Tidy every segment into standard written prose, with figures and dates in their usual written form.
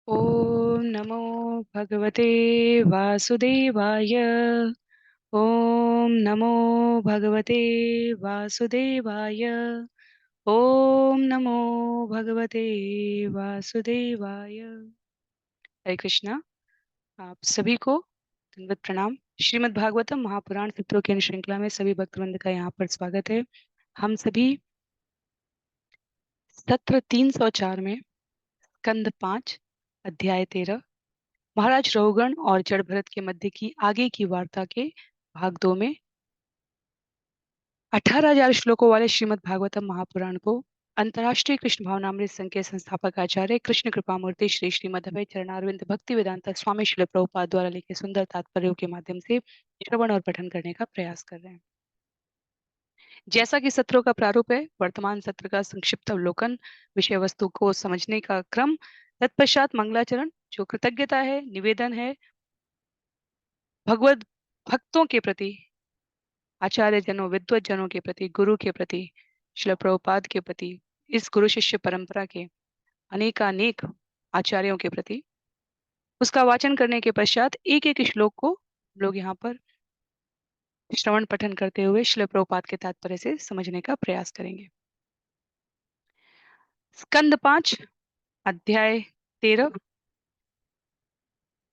ॐ नमो भगवते वासुदेवाय। ॐ नमो भगवते वासुदेवाय। ॐ नमो भगवते वासुदेवाय। हरे कृष्णा। आप सभी को दंडवत प्रणाम। श्रीमद् भागवतम महापुराण सत्रों की श्रृंखला में सभी भक्तवृंद का यहाँ पर स्वागत है। हम सभी सत्र 304 में स्कंद 5 अध्याय 13 महाराज रहुगण और जड़ भरत के मध्य की आगे की वार्ता के भाग 2 में 18,000 श्लोकों वाले श्रीमद् भागवतम महापुराण को अंतर्राष्ट्रीय कृष्ण भावनामृत संघ के संस्थापक आचार्य कृष्ण कृपामूर्ति श्री श्रीमद् अभय चरणारविंद भक्ति वेदांता स्वामी श्रील प्रभुपाद द्वारा लिखे सुंदर तात्पर्यों के माध्यम से श्रवण और पठन करने का प्रयास कर रहे हैं। जैसा कि सत्रों का प्रारूप है, वर्तमान सत्र का संक्षिप्त अवलोकन, विषय वस्तु को समझने का क्रम, तत्पश्चात मंगलाचरण, जो कृतज्ञता है, निवेदन है भगवत भक्तों के प्रति, आचार्य जनों, विद्वत जनों के प्रति, गुरु के प्रति, श्रील प्रभुपाद के प्रति, इस गुरु शिष्य परंपरा के अनेकानेक आचार्यों के प्रति, उसका वाचन करने के पश्चात एक एक श्लोक को लोग यहाँ पर श्रवण पठन करते हुए श्रील प्रभुपाद के तात्पर्य से समझने का प्रयास करेंगे। स्कंद 5 अध्याय 13,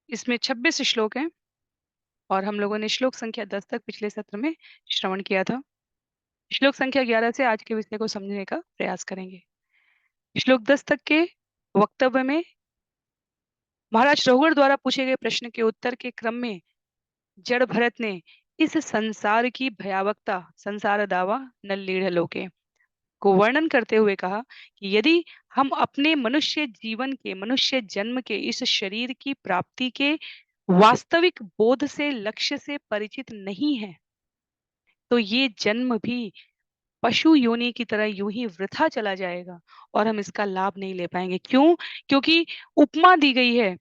इसमें 26 श्लोक हैं और हम लोगों ने श्लोक संख्या 10 तक पिछले सत्र में श्रवण किया था। श्लोक संख्या 11 से आज के विषय को समझने का प्रयास करेंगे। श्लोक 10 तक के वक्तव्य में महाराज रघुवर द्वारा पूछे गए प्रश्न के उत्तर के क्रम में जड़ भरत ने इस संसार की भयावकता, संसार दावा नल्लीढ़ लोके को वर्णन करते हुए कहा कि यदि हम अपने मनुष्य जीवन के, मनुष्य जन्म के इस शरीर की प्राप्ति के वास्तविक बोध से, लक्ष्य से परिचित नहीं है तो ये जन्म भी पशु योनि की तरह यूं ही वृथा चला जाएगा और हम इसका लाभ नहीं ले पाएंगे। क्यों? क्योंकि उपमा दी गई है,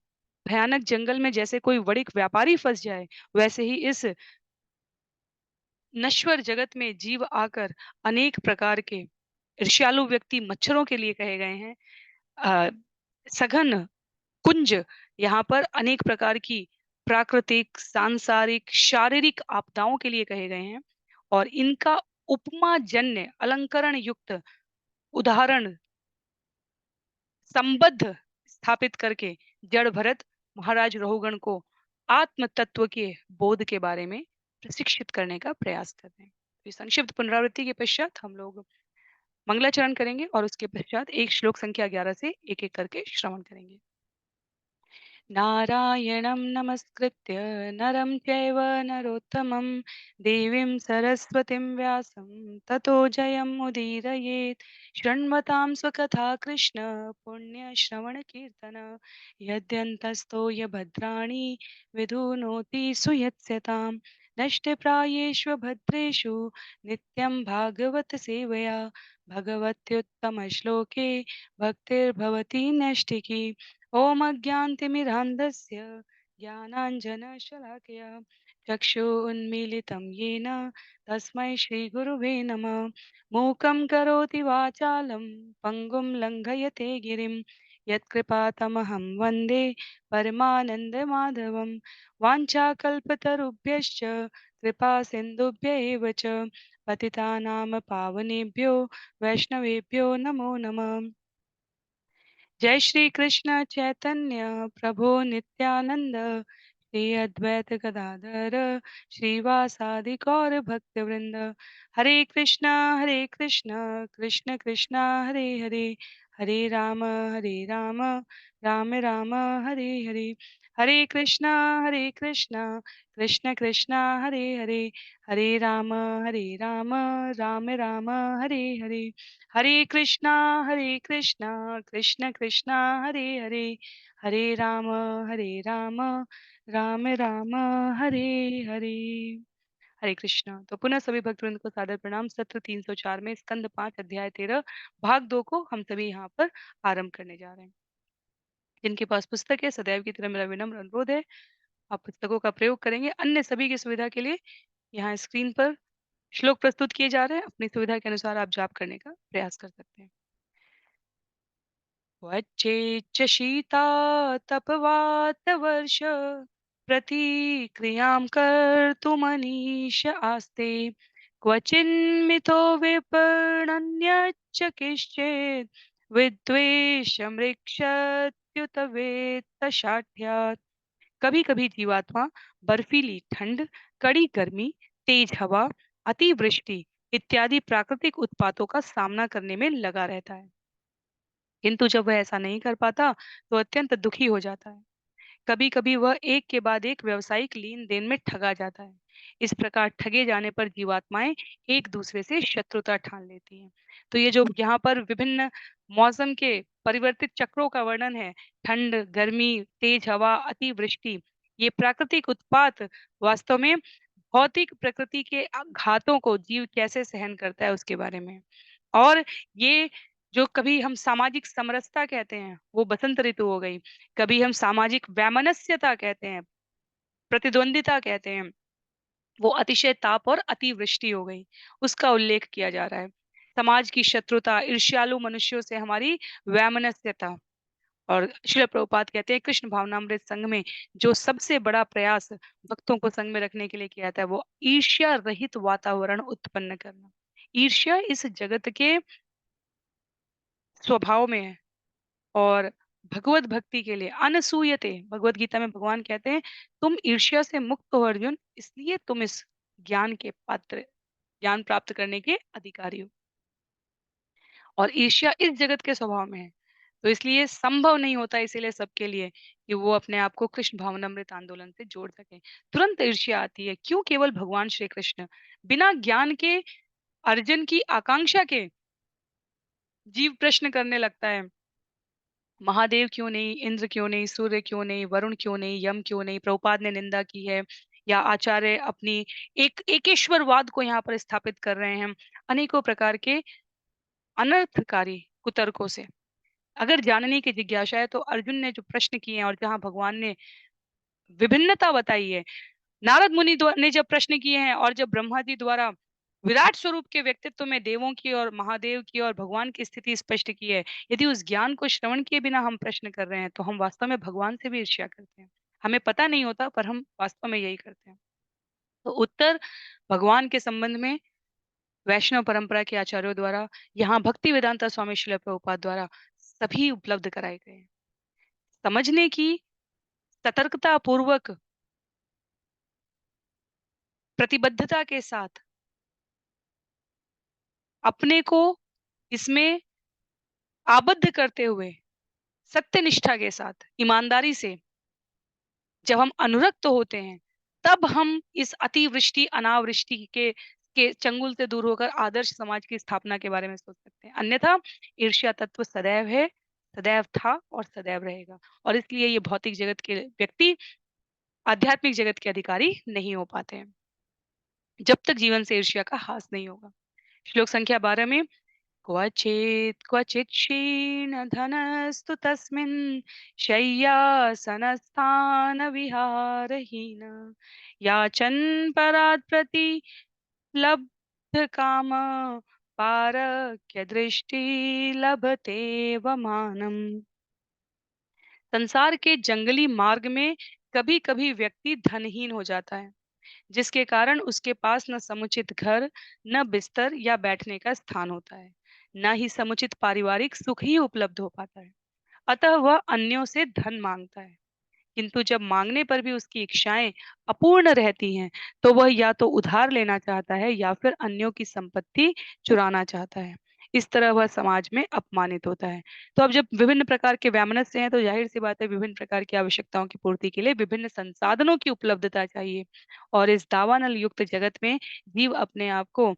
भयानक जंगल में जैसे कोई वणिक व्यापारी फंस जाए, वैसे ही इस नश्वर जगत में जीव आकर अनेक प्रकार के ईर्ष्यालु व्यक्ति मच्छरों के लिए कहे गए हैं। अ, सघन कुंज यहाँ पर अनेक प्रकार की प्राकृतिक, सांसारिक, शारीरिक आपदाओं के लिए कहे गए हैं और इनका उपमा जन्य अलंकरण युक्त उदाहरण संबद्ध स्थापित करके जड़ भरत महाराज रहुगण को आत्म तत्व के बोध के बारे में प्रशिक्षित करने का प्रयास कर रहे हैं। तो इस संक्षिप्त पुनरावृत्ति के पश्चात हम लोग मंगलाचरण करेंगे और उसके पश्चात एक श्लोक संख्या 11 से एक एक करके श्रवण करेंगे। नारायणं नमस्कृत्य नरं चैव नरोत्तमं देवीं सरस्वतीं व्यासं ततो जयमुदीरयेत्। शृण्वतां स्वकथा कृष्ण पुण्यश्रवणकीर्तन यद्यन्तस्तो यभद्राणि विधुनोति सुयत्स्यतां नष्टप्रायेष्व भद्रेषु नित्यं भागवत सेवया भगवत्युत्तमश्लोके भक्तिर्भवति नैष्ठिकी। ॐ अज्ञानतिमिरान्धस्य ज्ञानाञ्जनशलाकया चक्षुरुन्मीलितं येन तस्मै श्रीगुरुवे नमः। मूकं करोति वाचालं पङ्गुं लङ्घयते गिरिं यत्कृपातमहं वन्दे परमानन्दमाधवं। वाञ्छाकल्पतरुभ्यश्च कृपा सिन्धुभ्य एव च पतितानां पावनेभ्यो वैष्णवेभ्यो नमो नमः। जय श्री कृष्ण चैतन्य प्रभु नित्यानंद श्री अद्वैत गदाधर श्रीवासादि गौर भक्त वृंद। हरे कृष्णा कृष्ण कृष्णा हरे हरे, हरे राम राम राम हरे हरे। हरे कृष्णा कृष्ण कृष्णा हरे हरे, हरे राम राम राम हरे हरे। हरे कृष्णा कृष्ण कृष्णा हरे हरे, हरे राम राम राम हरे हरे। हरे कृष्णा। तो पुनः सभी भक्तवृंद को सादर प्रणाम। सत्र 304 में स्कंद 5 अध्याय 13 भाग 2 को हम सभी यहाँ पर आरंभ करने जा रहे हैं। जिनके पास पुस्तक है सदैव की तरह मेरा विनम्र अनुरोध है आप पुस्तकों का प्रयोग करेंगे। अन्य सभी की सुविधा के लिए यहाँ स्क्रीन पर श्लोक प्रस्तुत किए जा रहे हैं, अपनी सुविधा के अनुसार आप जाप करने का प्रयास कर सकते हैं। क्वचिच्च शीतातपवातवर्ष प्रतिक्रियां कर्तुमनीश आस्ते क्वचिन्मितो विपणन्यच्च किश्चित् विद्वेषमृक्षत्युत वेत्तशाढ्यात्। कभी कभी जीवात्मा बर्फीली ठंड, कड़ी गर्मी, तेज हवा, अतिवृष्टि इत्यादि प्राकृतिक उत्पातों का सामना करने में लगा रहता है, किंतु जब वह ऐसा नहीं कर पाता तो अत्यंत दुखी हो जाता है। कभी कभी वह एक के बाद एक व्यवसायिक लेन देन में ठगा जाता है। इस प्रकार ठगे जाने पर जीवात्माएं एक दूसरे से शत्रुता ठान लेती हैं। तो ये जो यहाँ पर विभिन्न मौसम के परिवर्तित चक्रों का वर्णन है, ठंड, गर्मी, तेज हवा, अतिवृष्टि, ये प्राकृतिक उत्पात वास्तव में भौतिक प्रकृति के घातों को जीव कैसे सहन करता है उसके बारे में। और ये जो कभी हम सामाजिक समरसता कहते हैं वो बसंत ऋतु हो गई, कभी हम सामाजिक वैमनस्यता कहते हैं, प्रतिद्वंदिता कहते हैं, वो अतिशय ताप और अतिवृष्टि हो गई, उसका उल्लेख किया जा रहा है। समाज की शत्रुता, ईर्ष्यालु मनुष्यों से हमारी वैमनस्यता। और श्रील प्रभुपाद कहते हैं कृष्ण भावनामृत संघ में जो सबसे बड़ा प्रयास भक्तों को संग में रखने के लिए किया जाता है वो ईर्ष्या रहित वातावरण उत्पन्न करना। ईर्ष्या इस जगत के स्वभाव में है। और भगवत भक्ति के लिए अनसूयते, भगवत गीता में भगवान कहते हैं तुम ईर्ष्या से मुक्त हो अर्जुन, इसलिए तुम इस ज्ञान के पात्र, ज्ञान प्राप्त करने के अधिकारी हो। और ईर्ष्या इस जगत के स्वभाव में है, तो इसलिए संभव नहीं होता इसीलिए सबके लिए कि वो अपने आप को कृष्ण भावनामृत आंदोलन से जोड़ सके। तुरंत ईर्ष्या आती है, क्यों? केवल भगवान श्री कृष्ण। बिना ज्ञान के अर्जुन की आकांक्षा के जीव प्रश्न करने लगता है, महादेव क्यों नहीं, इंद्र क्यों नहीं, सूर्य क्यों नहीं, वरुण क्यों नहीं, यम क्यों नहीं। प्रभुपाद ने निंदा की है, या आचार्य अपनी एकेश्वरवाद को यहाँ पर स्थापित कर रहे हैं अनेकों प्रकार के अनर्थकारी कुतर्कों से। अगर जानने की जिज्ञासा है तो अर्जुन ने जो प्रश्न किए हैं और जहाँ भगवान ने विभिन्नता बताई है, नारद मुनि ने जब प्रश्न किए हैं और जब ब्रह्मा जी द्वारा विराट स्वरूप के व्यक्तित्व में देवों की और महादेव की और भगवान की स्थिति स्पष्ट की है, यदि उस ज्ञान को श्रवण किए बिना हम प्रश्न कर रहे हैं तो हम वास्तव में भगवान से भी ईर्ष्या करते हैं। हमें पता नहीं होता पर हम वास्तव में यही करते हैं। तो उत्तर भगवान के संबंध में वैष्णव परंपरा के आचार्यों द्वारा, यहाँ भक्ति वेदांता स्वामी श्रील प्रभुपाद द्वारा सभी उपलब्ध कराए गए हैं। समझने की सतर्कता पूर्वक, प्रतिबद्धता के साथ, अपने को इसमें आबद्ध करते हुए, सत्यनिष्ठा के साथ, ईमानदारी से जब हम अनुरक्त होते हैं, तब हम इस अतिवृष्टि अनावृष्टि के चंगुल से दूर होकर आदर्श समाज की स्थापना के बारे में सोच सकते हैं। अन्यथा ईर्ष्या तत्व सदैव है, सदैव था और सदैव रहेगा। और इसलिए ये भौतिक जगत के व्यक्ति आध्यात्मिक जगत के अधिकारी नहीं हो पाते हैं जब तक जीवन से ईर्ष्या का हास नहीं होगा। श्लोक संख्या 12 में, क्वचित् क्वचित् क्षीण धनस्तु तस्मिन् शय्यासनस्थान विहारहीन याचन् परात् प्रतिलब्ध काम पारक्य दृष्टि लभते वमानम। संसार के जंगली मार्ग में कभी कभी व्यक्ति धनहीन हो जाता है, जिसके कारण उसके पास न समुचित घर, न बिस्तर या बैठने का स्थान होता है, न ही समुचित पारिवारिक सुख ही उपलब्ध हो पाता है। अतः वह अन्यों से धन मांगता है, किंतु जब मांगने पर भी उसकी इच्छाएं अपूर्ण रहती हैं, तो वह या तो उधार लेना चाहता है या फिर अन्यों की संपत्ति चुराना चाहता है। इस तरह वह समाज में अपमानित होता है। तो अब जब विभिन्न प्रकार के वैमनस्य हैं तो जाहिर सी बात है विभिन्न प्रकार की आवश्यकताओं की पूर्ति के लिए विभिन्न संसाधनों की उपलब्धता चाहिए। और इस दावानल युक्त जगत में जीव अपने आप को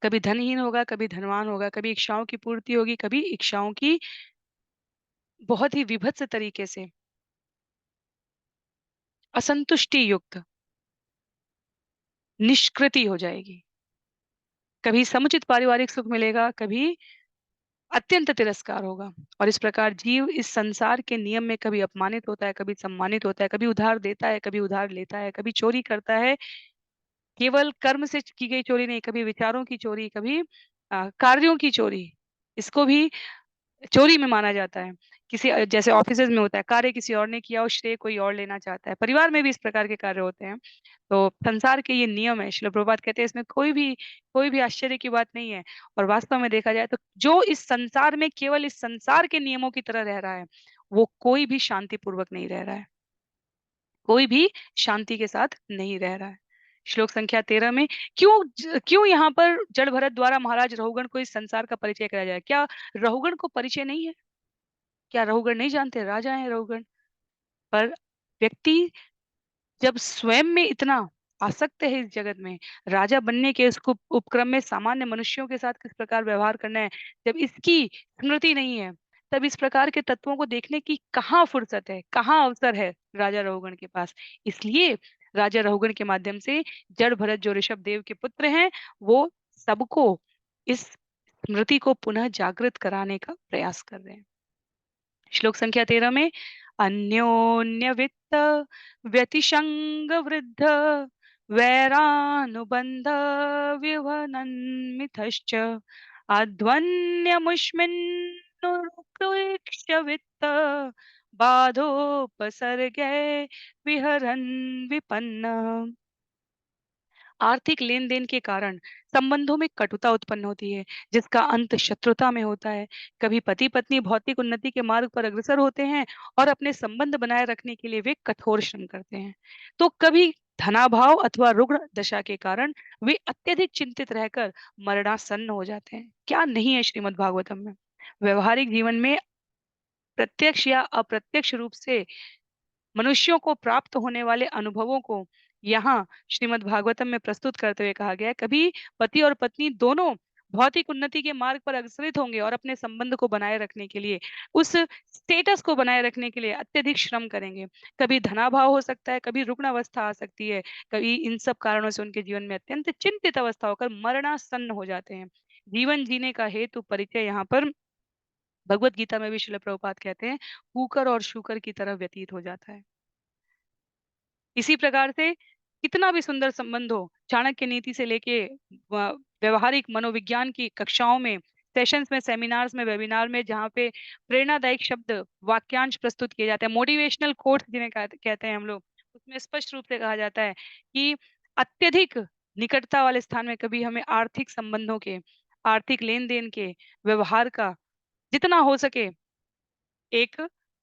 कभी धनहीन होगा, कभी धनवान होगा, कभी इच्छाओं की पूर्ति होगी, कभी इच्छाओं की बहुत ही विभत्स तरीके से असंतुष्टि युक्त निष्कृति हो जाएगी। कभी समुचित पारिवारिक सुख मिलेगा, कभी अत्यंत तिरस्कार होगा। और इस प्रकार जीव इस संसार के नियम में कभी अपमानित होता है, कभी सम्मानित होता है, कभी उधार देता है, कभी उधार लेता है, कभी चोरी करता है, केवल कर्म से की गई चोरी नहीं, कभी विचारों की चोरी, कभी कार्यों की चोरी। इसको भी चोरी में माना जाता है। किसी जैसे ऑफिसेज में होता है, कार्य किसी और ने किया और श्रेय कोई और लेना चाहता है, परिवार में भी इस प्रकार के कार्य होते हैं। तो संसार के ये नियम है, श्रील प्रभुपाद कहते हैं इसमें कोई भी आश्चर्य की बात नहीं है। और वास्तव में देखा जाए तो जो इस संसार में केवल इस संसार के नियमों की तरह रह रहा है, वो कोई भी शांति पूर्वक नहीं रह रहा है, कोई भी शांति के साथ नहीं रह रहा है। श्लोक संख्या 13 में क्यों यहाँ पर जड़ भरत द्वारा महाराज रहुगण को इस संसार का परिचय कराया जाए? क्या रहुगण को परिचय नहीं है? क्या रहुगण नहीं जानते? राजा है रहुगण। पर व्यक्ति जब स्वयं में इतना आसक्त है इस जगत में, राजा बनने के इसको उपक्रम में सामान्य मनुष्यों के साथ किस प्रकार व्यवहार करना है, जब इसकी स्मृति नहीं है, तब इस प्रकार के तत्वों को देखने की कहाँ फुर्सत है, कहाँ अवसर है राजा रहुगण के पास। इसलिए राजा रहुगण के माध्यम से जड़ भरत जो ऋषभ देव के पुत्र हैं, वो सबको इस स्मृति को पुनः जागृत कराने का प्रयास कर रहे हैं। श्लोक संख्या 13 में अन्योन्य वित्त व्यतिशंग वृद्ध वैरानुबंध विवनन्मिथश्च अध्वन्यमुष्मिन्नुरुक्ष वित्त बाधोपसर्गे विहरन् विपन्न। आर्थिक लेन देन के कारण संबंधों में कटुता उत्पन्न होती है, जिसका अंत शत्रुता में होता है। कभी पति पत्नी भौतिक उन्नति के मार्ग पर अग्रसर होते हैं और अपने संबंध बनाए रखने के लिए वे कठोर श्रम करते हैं, तो कभी धनाभाव अथवा रुग्ण दशा के कारण वे अत्यधिक चिंतित रहकर मरणासन्न हो जाते हैं। क्या नहीं है श्रीमद् भागवतम में। व्यवहारिक जीवन में प्रत्यक्ष या अप्रत्यक्ष रूप से मनुष्यों को प्राप्त होने वाले अनुभवों को यहाँ श्रीमद् भागवतम में प्रस्तुत करते हुए कहा गया है। कभी पति और पत्नी दोनों भौतिक उन्नति के मार्ग पर अग्रसरित होंगे और अपने संबंध को बनाए रखने के लिए, उस स्टेटस को बनाए रखने के लिए अत्यधिक श्रम करेंगे। कभी धनाभाव हो सकता है, कभी रुग्ण अवस्था आ सकती है, कभी इन सब कारणों से उनके जीवन में अत्यंत चिंतित अवस्था होकर मरणासन्न हो जाते हैं। जीवन जीने का हेतु परिचय यहाँ पर भगवत गीता में भी श्रील प्रभुपाद कहते हैं, कुकर और शूकर की तरह व्यतीत हो जाता है। इसी प्रकार से कितना भी सुंदर संबंध हो, चाणक्य नीति से लेके व्यवहारिक मनोविज्ञान की कक्षाओं में, सेशंस में, सेमिनार्स में, वेबिनार में, जहाँ पे प्रेरणादायक शब्द वाक्यांश प्रस्तुत किए जाते हैं, मोटिवेशनल कोट्स जिन्हें कहते हैं हम लोग, उसमें स्पष्ट रूप से कहा जाता है कि अत्यधिक निकटता वाले स्थान में कभी हमें आर्थिक संबंधों के, आर्थिक लेन देन के, व्यवहार का जितना हो सके एक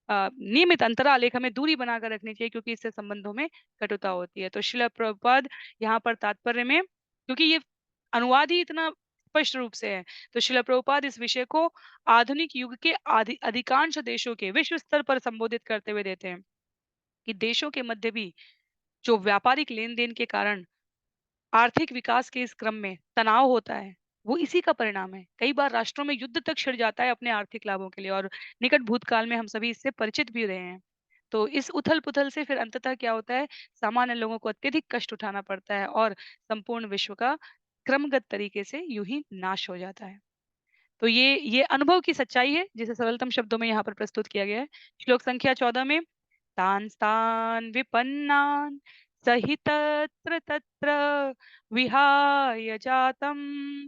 नियमित अंतराल, एक हमें दूरी बनाकर रखनी चाहिए, क्योंकि इससे संबंधों में कटुता होती है। तो श्रील प्रभुपाद यहाँ पर तात्पर्य में, क्योंकि ये अनुवाद ही इतना स्पष्ट रूप से है, तो श्रील प्रभुपाद इस विषय को आधुनिक युग के अधिकांश देशों के विश्व स्तर पर संबोधित करते हुए देते हैं कि देशों के मध्य भी जो व्यापारिक लेन देन के कारण आर्थिक विकास के इस क्रम में तनाव होता है, वो इसी का परिणाम है। कई बार राष्ट्रों में युद्ध तक छिड़ जाता है अपने आर्थिक लाभों के लिए, और निकट भूतकाल में हम सभी इससे परिचित भी रहे हैं। तो इस उथल पुथल से फिर अंततः क्या होता है, सामान्य लोगों को अत्यधिक कष्ट उठाना पड़ता है और संपूर्ण विश्व का क्रमगत तरीके से यूं ही नाश हो जाता है। तो ये अनुभव की सच्चाई है, जिसे सरलतम शब्दों में यहाँ पर प्रस्तुत किया गया है। श्लोक संख्या 14 में तान् तान् विपन्नान् सहि तत्र तत्र विहाय जातं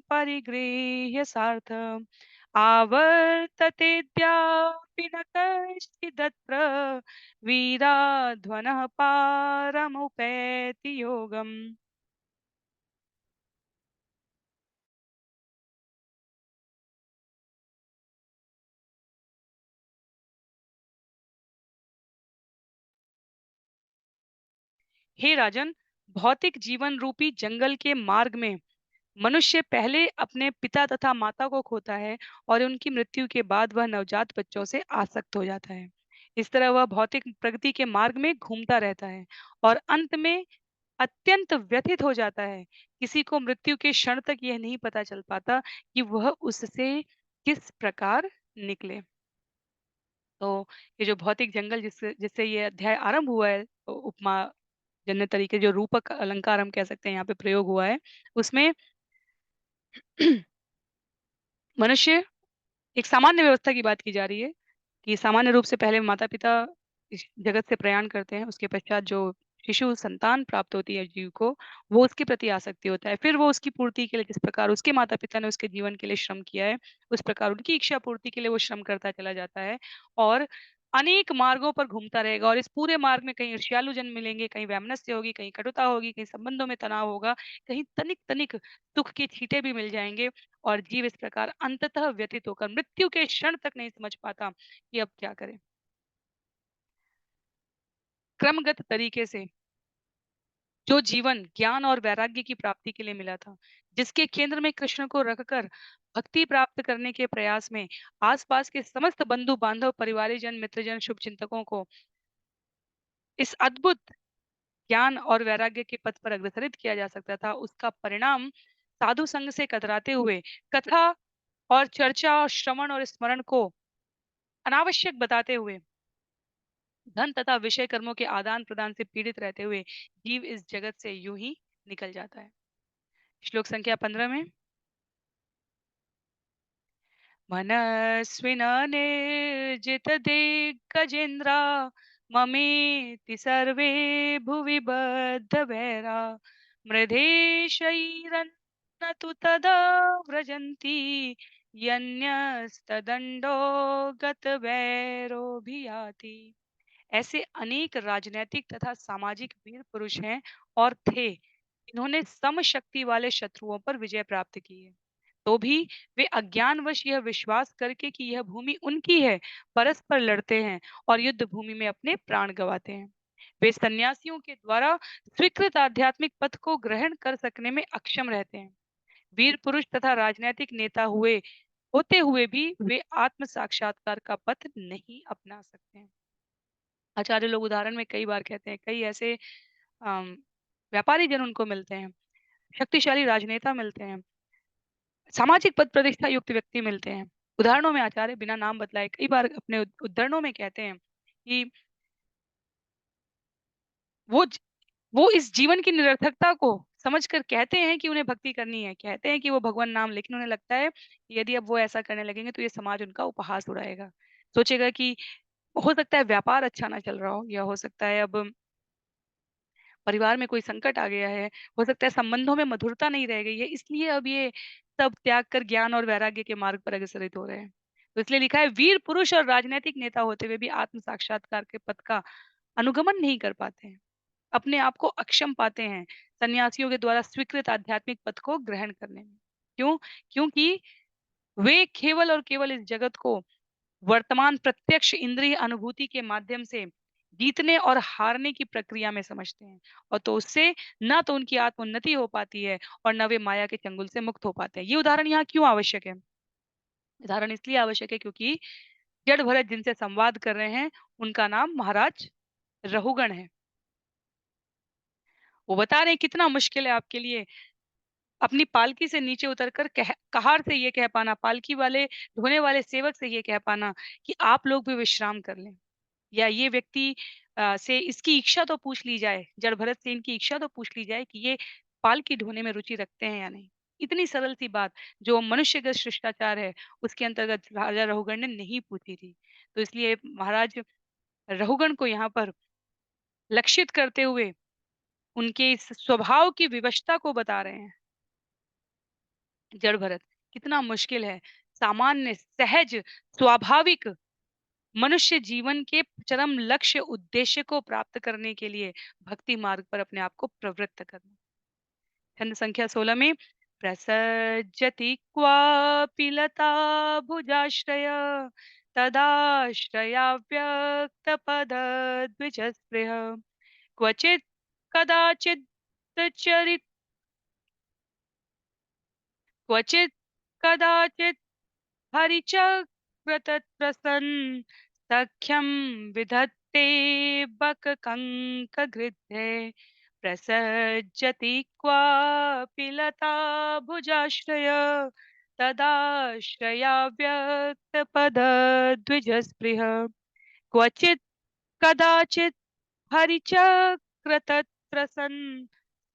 परिगृह्य सार्थम् आवर्ततेऽद्यापि न कश्चिदत्र वीराध्वनः पारमुपैति योगम्। हे राजन, भौतिक जीवन रूपी जंगल के मार्ग में मनुष्य पहले अपने पिता तथा माता को खोता है और उनकी मृत्यु के बाद वह नवजात बच्चों से आसक्त हो जाता है। इस तरह वह भौतिक प्रगति के मार्ग में घूमता रहता है और अंत में अत्यंत व्यथित हो जाता है। किसी को मृत्यु के क्षण तक यह नहीं पता चल पाता कि वह उससे किस प्रकार निकले। तो ये जो भौतिक जंगल जिससे जिससे ये अध्याय आरंभ हुआ है, उपमा जन्य तरीके जो रूपक अलंकार हम कह सकते हैं यहाँ पे प्रयोग हुआ है, उसमें मनुष्य एक सामान्य व्यवस्था की बात की जा रही है कि सामान्य रूप से पहले माता-पिता इस जगत से प्रयाण करते हैं, उसके पश्चात जो शिशु संतान प्राप्त होती है जीव को, वो उसके प्रति आसक्ति होता है। फिर वो उसकी पूर्ति के लिए जिस प्रकार उसके माता-पिता ने उसके जीवन के लिए श्रम किया है, उस प्रकार उनकी इच्छा पूर्ति के लिए वो श्रम करता चला जाता है और अनेक मार्गों पर घूमता रहेगा और इस पूरे मार्ग में कहीं ईर्ष्यालु जन मिलेंगे, कहीं वैमनस्य होगी, कहीं कटुता होगी, कहीं संबंधों में तनाव होगा, कहीं तनिक-तनिक सुख के छींटे भी मिल जाएँगे और जीव इस प्रकार अंततः व्यतीत होकर मृत्यु के क्षण तक नहीं समझ पाता कि अब क्या करें। क्रमगत तरीके से जो जीवन ज्ञान और वैराग्य की प्राप्ति के लिए मिला था, जिसके केंद्र में कृष्ण को रखकर भक्ति प्राप्त करने के प्रयास में आसपास के समस्त बंधु बांधव परिवारीजन मित्रजन शुभ चिंतकों को इस अद्भुत ज्ञान और वैराग्य के पथ पर अग्रसरित किया जा सकता था, उसका परिणाम साधु संग से कतराते हुए कथा और चर्चा और श्रवण और स्मरण को अनावश्यक बताते हुए धन तथा विषय कर्मों के आदान प्रदान से पीड़ित रहते हुए जीव इस जगत से यूं ही निकल जाता है। श्लोक संख्या 15 में मनस्विन निर्जितदिग्गजेन्द्रा ममेति सर्वे भुवि बद्धवैरा मृधेशैरन्नतु तदा व्रजन्ति यन्यस्तदण्डो गतवैरोभियाति। ऐसे अनेक राजनैतिक तथा सामाजिक वीर पुरुष हैं और थे, इन्होंने समशक्ति वाले शत्रुओं पर विजय प्राप्त की है। तो भी वे अज्ञानवश यह विश्वास करके कि यह भूमि उनकी है, परस्पर लड़ते हैं और युद्ध भूमि में अपने प्राण गंवाते हैं। वे सन्यासियों के द्वारा स्वीकृत आध्यात्मिक पथ को ग्रहण कर सकने में अक्षम रहते हैं। वीर पुरुष तथा राजनीतिक नेता हुए होते हुए भी वे आत्म साक्षात्कार का पथ नहीं अपना सकते हैं। आचार्य लोग उदाहरण में कई बार कहते हैं, कई ऐसे अम, व्यापारी जन उनको मिलते हैं, शक्तिशाली राजनेता मिलते हैं, सामाजिक पद प्रतिष्ठा युक्त व्यक्ति मिलते हैं। उदाहरणों में आचार्य बिना नाम बतलाए कई बार अपने उद्धरणों में कहते हैं कि वो ज वो इस जीवन की निरर्थकता को समझकर कहते हैं कि उन्हें भक्ति करनी है, कहते हैं कि वो भगवान नाम, लेकिन उन्हें लगता है कि यदि अब वो ऐसा करने लगेंगे तो ये समाज उनका उपहास उड़ाएगा। सोचेगा कि हो सकता है व्यापार अच्छा ना चल रहा हो या हो सकता है अब परिवार में कोई संकट आ गया है, हो सकता है संबंधों में मधुरता नहीं रह गई है, इसलिए अब ये सब त्याग कर ज्ञान और वैराग्य के मार्ग पर अग्रसरित हो रहे हैं। तो इसलिए लिखा है वीर पुरुष और राजनैतिक नेता होते हुए भी आत्म साक्षात्कार के पथ का अनुगमन नहीं कर पाते हैं, अपने आप को अक्षम पाते हैं सन्यासियों के द्वारा स्वीकृत आध्यात्मिक पथ को ग्रहण करने में। क्यों? क्योंकि वे केवल और केवल इस जगत को वर्तमान प्रत्यक्ष इंद्रिय अनुभूति के माध्यम से जीतने और हारने की प्रक्रिया में समझते हैं और तो उससे ना तो उनकी आत्मोन्नति हो पाती है और न वे माया के चंगुल से मुक्त हो पाते हैं। ये उदाहरण यहाँ क्यों आवश्यक है? उदाहरण इसलिए आवश्यक है क्योंकि जड़ भरत जिनसे संवाद कर रहे हैं उनका नाम महाराज रहुगण है। वो बता रहे हैं कितना मुश्किल है आपके लिए अपनी पालकी से नीचे उतरकर कहार से ये कह पाना, पालकी वाले ढोने वाले सेवक से ये कह पाना कि आप लोग भी विश्राम कर लें। या ये व्यक्ति से इसकी इच्छा तो पूछ ली जाए, जड़ भरत से इनकी इच्छा तो पूछ ली जाए कि ये पालकी ढोने में रुचि रखते हैं या नहीं। इतनी सरल सी बात जो मनुष्यगत शिष्टाचार है, उसके अंतर्गत राजा रहुगण ने नहीं पूछी थी। तो इसलिए महाराज रहुगण को यहाँ पर लक्षित करते हुए उनके इस स्वभाव की विवशता को बता रहे हैं जड़ भरत। कितना मुश्किल है, सामान्य, सहज, स्वाभाविक मनुष्य जीवन के चरम लक्ष्य उद्देश्य को प्राप्त करने के लिए भक्ति मार्ग पर अपने आप को प्रवृत्त करना। छंद संख्या 16 में प्रसज्जति क्वापि लता भुजाश्रय तदाश्रया व्यक्त पद द्विजस्पृह क्वचित् कदाचित् चरित क्वचित् कदाचित् हरिचक्रतत्प्रसन् सख्यं विधत्ते बककङ्कगृध्ये प्रसज्जति क्वापि लता भुजाश्रय तदाश्रया व्यक्तपदद्विजस्पृह क्वचित् कदाचित् हरिचक्रतत्प्रसन्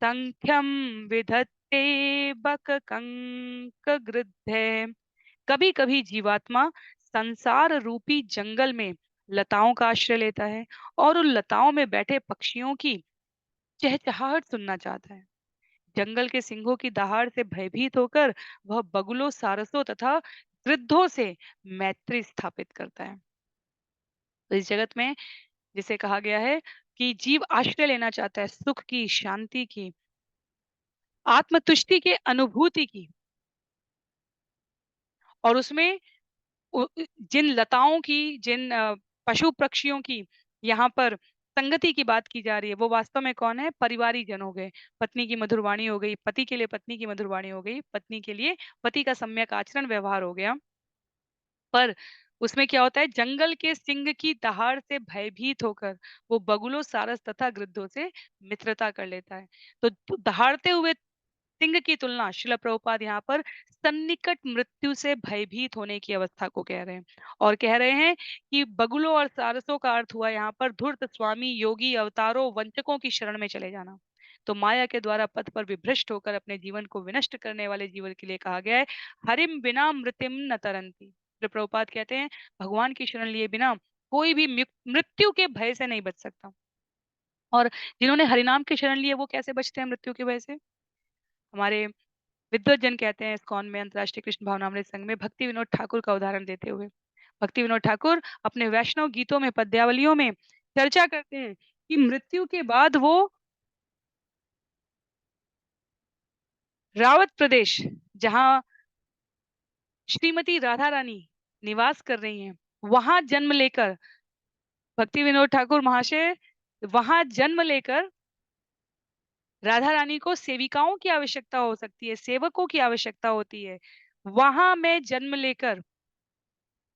सख्यं विधत्ते बककङ्कगृध्ये। कभी कभी जीवात्मा संसार रूपी जंगल में लताओं का आश्रय लेता है और उन लताओं में बैठे पक्षियों की चहचहाहट सुनना चाहता है। जंगल के सिंहों की दहाड़ से भयभीत होकर वह बगुलों, सारसों तथा गिद्धों से मैत्री स्थापित करता है। तो इस जगत में जिसे कहा गया है कि जीव आश्रय लेना चाहता है सुख की, शांति की, आत्मतुष्टि के अनुभूति की, और उसमें जिन लताओं की, जिन पशु पक्षियों की यहाँ पर संगति की बात की जा रही है, वो वास्तव में कौन है? परिवारी जन हो गए। पत्नी की मधुरवाणी हो गई, पति के लिए पत्नी की मधुरवाणी हो गई, पत्नी के लिए पति का सम्यक आचरण व्यवहार हो गया। पर उसमें क्या होता है, जंगल के सिंह की दहाड़ से भयभीत होकर वो बगुलों, सारस तथा गिद्धों से मित्रता कर लेता है। तो दहाड़ते हुए सिंह की तुलना शिला प्रभुपाद यहाँ पर सन्निकट मृत्यु से भयभीत होने की अवस्था को कह रहे हैं, और कह रहे हैं कि बगुलों और सारसों का अर्थ हुआ यहाँ पर धूर्त स्वामी, योगी, अवतारों, वंचकों की शरण में चले जाना। तो माया के द्वारा पथ पर विभ्रष्ट होकर अपने जीवन को विनष्ट करने वाले जीवन के लिए कहा गया है, हरिम बिना मृतिम न तरंती। शिला प्रभुपाद कहते हैं भगवान की शरण लिए बिना कोई भी मृत्यु के भय से नहीं बच सकता। और जिन्होंने हरिनाम की शरण ली है वो कैसे बचते हैं मृत्यु के भय से? हमारे विद्वत जन कहते हैं इस्कॉन में, अंतर्राष्ट्रीय कृष्ण भावनामृत संघ में, भक्ति विनोद ठाकुर का उदाहरण देते हुए, भक्ति विनोद ठाकुर अपने वैष्णव गीतों में, पद्यावलियों में चर्चा करते हैं कि मृत्यु के बाद वो रावत प्रदेश, जहाँ श्रीमती राधा रानी निवास कर रही हैं, वहां जन्म लेकर भक्ति विनोद ठाकुर महाशय वहां जन्म लेकर राधा रानी को सेविकाओं की आवश्यकता हो सकती है, सेवकों की आवश्यकता होती है, वहां मैं जन्म लेकर